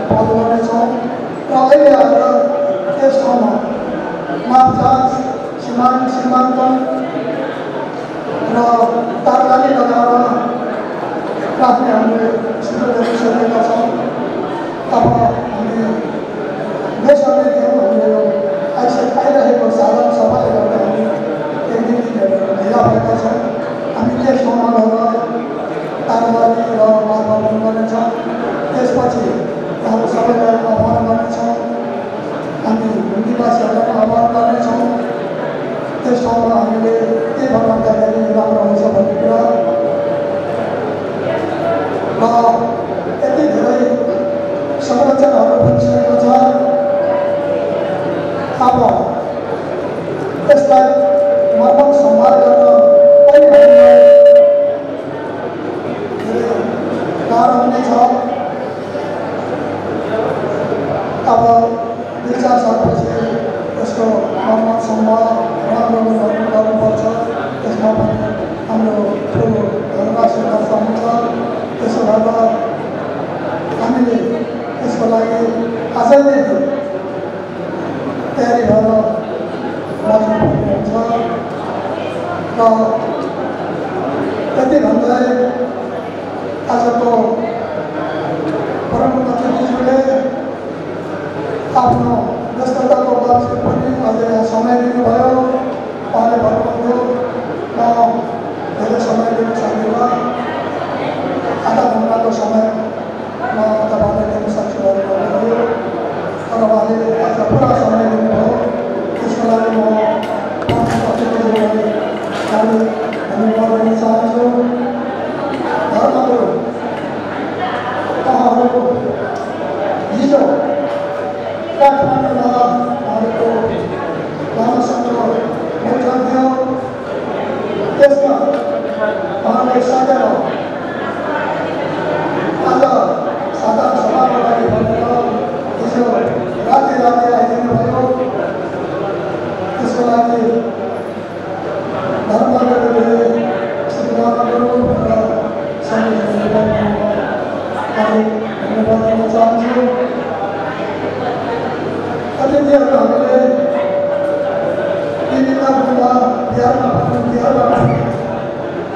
फलो गर्नेछौँ। र अहिले आएर त्यस ठाउँमा मापजाँच सीमाङ्कन र तारबाली लगाएर राख्ने हामीले सुरु गरिसकेका छौँ। अब हामी बेसम्मै थियौँ। हामीले आइरहेको साधन सबैले गर्दा हामी एक दिन ढिला भएका छौँ। हामी त्यस ठाउँमा गएर तारबाली र मार्फत गर्नेछौँ। त्यसपछि हाम्रो सबैलाई आह्वान गर्नेछौँ। हामी निवासीहरूलाई आह्वान गर्नेछौँ। त्यस ठाउँमा हामीले के बनाउँदाखेरि राम्रो हुन्छ भन्ने कुरा र यति धेरै संरचनाहरू बनिसकेको छ। अब यसलाई मर्मत सम्हार गर्न पनि हामीलाई धेरै गाह्रो हुनेछ। अब 2-4 सालपछि यसको मर्मत सम्हार राम्रो गर्नुपर्छ। त्यसमा पनि हाम्रो ठुलो धनराशि खर्च हुन्छ। त्यसो भएर हामीले यसको लागि आजैदेखि तयारी भएर बस्नुपर्ने हुन्छ। र यति भन्दै आजको प्रमुख अतिथिज्यूले आफ्नो व्यस्तताको बावजुद पनि अझै समय दिनुभयो। उहाँले भन्नुभयो म धेरै समय दिन सक्दिनँ, आधा घन्टाको समय म तपाईँलाई दिन सक्छु भन्नुभयो। तर उहाँले आज पुरा समय दिनुभयो। त्यसको लागि म अतिथिज्यूलाई धन्यवाद दिन चाहन्छु। धर्मगुरु उहाँहरू हिजो काठमाडौँमा उहाँहरूको लामासँग भेट थियो। त्यसमा उहाँले सकेर आज साधारण सभाको लागि भनेर हिजो राति आइदिनु भयो। त्यसको लागि धर्मगुरुले श्री धर्मगुरु र समितिलाई धन्यवाद दिन चाहन्छु। अतिथिहरू हामीले विभिन्न गुम्बा बिहारमा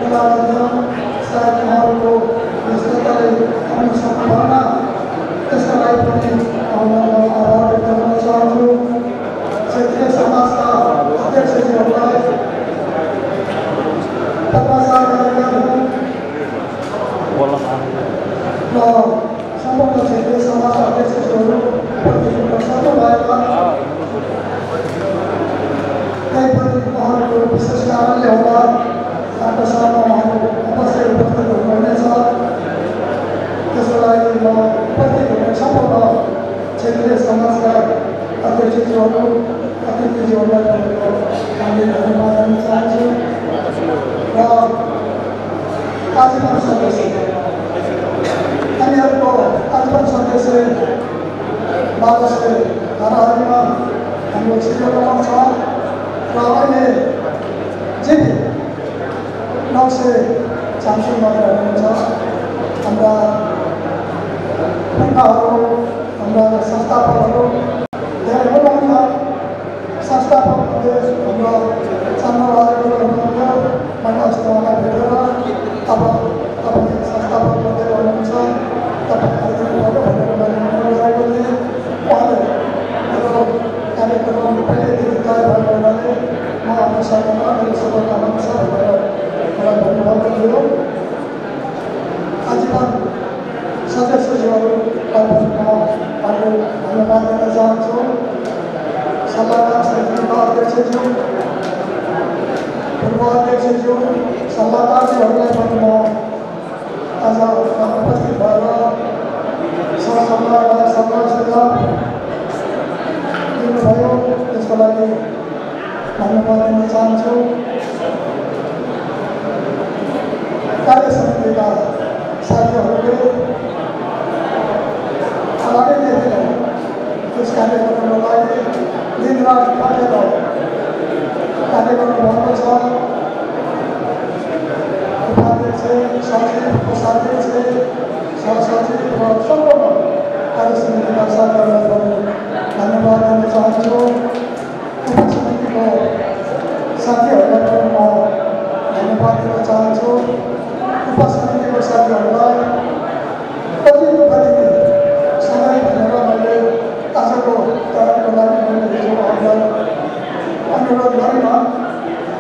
कुरा गर्थ्यौँ। सायद उहाँहरूको व्यस्तताले आउन सक्नु भएन। त्यसका लागि पनि उहाँलाई आभार व्यक्त गर्न चाहन्छु। क्षेत्रीय समाजका अध्यक्षज्यूहरूलाई पद्मसार कार्यक्रम र सम्पूर्ण क्षेत्रीय समाजका अध्यक्षज्यूहरू सक्नुभएका त्यही पनि उहाँहरूको विशेष कारणले होला आफ्नो साथमा उहाँहरू अवश्य उपस्थित हुनुहुनेछ। त्यसको लागि म उपस्थित हुने सम्पूर्ण क्षेत्रीय समाजका अध्यक्षज्यूहरू अतिथिज्यूहरूलाई हामीले धन्यवाद दिन चाहन्छु। र आजीवन सदस्य हामीहरूको आजीवन सदस्य 1200 धाराहरूमा हाम्रो सिरियल छ र अहिले जिपी 900 चान्सुल मात्र हुनुहुन्छ हाम्रा पुर्खाहरू हाम्रा संस्थापकहरू धेरै हुनुहुन्छ संस्थापकहरूले हाम्रो चन्द्रबहादुर हुनुहुन्थ्यो मैले अस्ति उहाँलाई भेटेर अब तपाईँ संस्थापक मात्रै हुनुहुन्छ तपाईँ आइदिनुभयो भनेर मैले बोलाएको थिएँ उहाँले मेरो कार्यक्रम पहिल्यैदेखि तय भएको हुनाले म आफ्नो सरकारमा मेरो शुभकामना छ भनेर मलाई भन्नुभएको थियो आजीवन सदस्यज्यूहरूलाई पनि म धन्यवाद दिन चाहन्छु सल्लाहकार समितिका अध्यक्षज्यू पूर्व अध्यक्षज्यू सल्लाहकारज्यूहरूलाई पनि म आज उपस्थित भएर सहसल्लाहकार सल्लाह सुझाव दिनुभयो त्यसको लागि धन्यवाद दिन चाहन्छु कार्य समितिका साथीहरूले अगाडिदेखि नै यस कार्यक्रमको लागि दिनरात खटेर कार्य गर्नुभएको छ उपाध्यक्ष सचिव कोषाध्यक्ष सहसचिव र सम्पूर्ण कार्य समितिका साथीहरूलाई पनि धन्यवाद दिन चाहन्छु उपसमितिको साथीहरूलाई पनि म धन्यवाद दिन चाहन्छु उपसमितिको साथीहरूलाई कति दुःखदेखि समय भनेर मैले आजको तयारीको लागि मैले हिजो उहाँलाई अनुरोध गरिनँ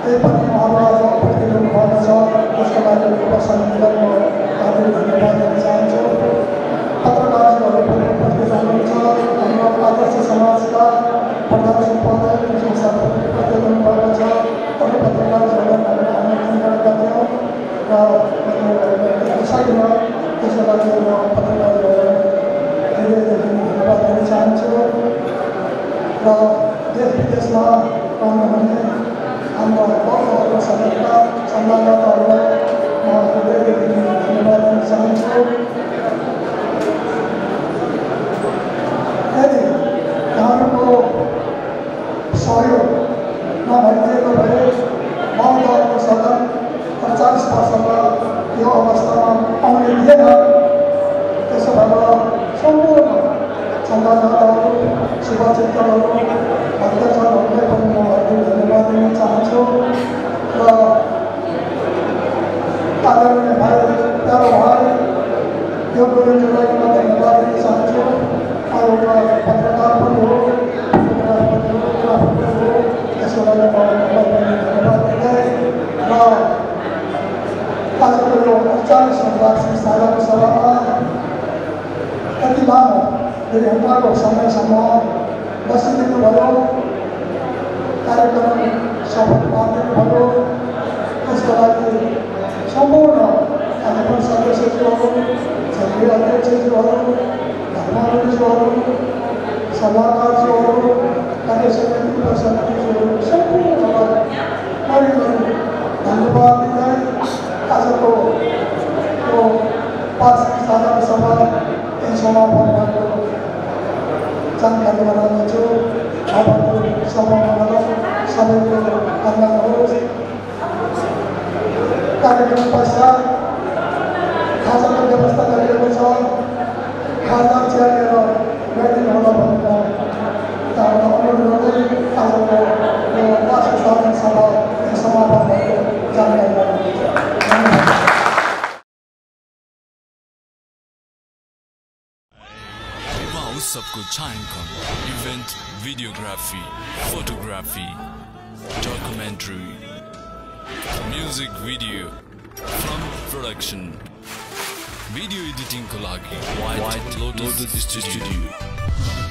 त्यही पनि उहाँले आज उपस्थित हुनुभएको छ त्यसको लागि उपसमितिलाई म हार्दिक धन्यवाद दिन चाहन्छु पत्रकारज्यूहरू पनि उपस्थित हुनुहुन्छ हाम्रो आदर्श समाजका प्रधान सम्पादक उपस्थित हुनुभएको छ अरू पत्रकारज्यूहरूलाई हामीले आमन्त्रण गरेका थियौँ र सकिनँ त्यसको लागि म पत्रकारहरूलाई हृदयदेखि धन्यवाद दिन चाहन्छु र देश विदेशमा रहनुहुने हाम्रो बहु सदस्यका संवाददाताहरूलाई म हृदयदेखि धन्यवाद दिन चाहन्छु यदि यहाँहरूको सहयोग नभइदिएको भए बहुदलको सदन 48 वर्षमा यो अवस्थामा आउने थिएन त्यसो भएर सम्पूर्ण संवाददाताहरू शुभचिन्तकहरू भक्तजनहरूलाई पनि म हार्दिक धन्यवाद दिन चाहन्छु र आदरणीय भाइ प्यारो भाइ यो गुरुजीलाई म धन्यवाद दिन चाहन्छु एउटा पत्रकार पनि हो फोटोग्राफर पनि हो ग्राफर पनि हो त्यसको लागि म उहाँलाई पनि धन्यवाद दिँदै र आजको यो 48औं वार्षिक साधारण सभामा यति लामो 2 घण्टाको समयसम्म बसिदिनुभयो कार्यक्रम सफल पारिदिनुभयो त्यसको लागि सम्पूर्ण कार्यक्रम सदस्यज्यूहरू क्षेत्रीय अध्यक्षज्यूहरू धर्मावलीज्यूहरू सल्लाहकारज्यूहरू कार्य समिति उपसमितिज्यूहरू सम्पूर्णलाई धन्यवाद दिँदै आजको यो वार्षिक साधारण सभा यही समापन भएको जानकारी गराउनेछु अबको सभामा सबैको कल्याण होस् कार्यक्रम पश्चात खाजाको व्यवस्था गरिएको छ खाजा च्यालेर ल्याइदिनु होला भनेर अनुरोध गर्दै आजको यो वार्षिक साधारण सभा समापन भएको जानकारी गराउनेछु सबको छायांकन event videography photography documentary music video film production video editing को लागि व्हाइट लोटस स्टूडियो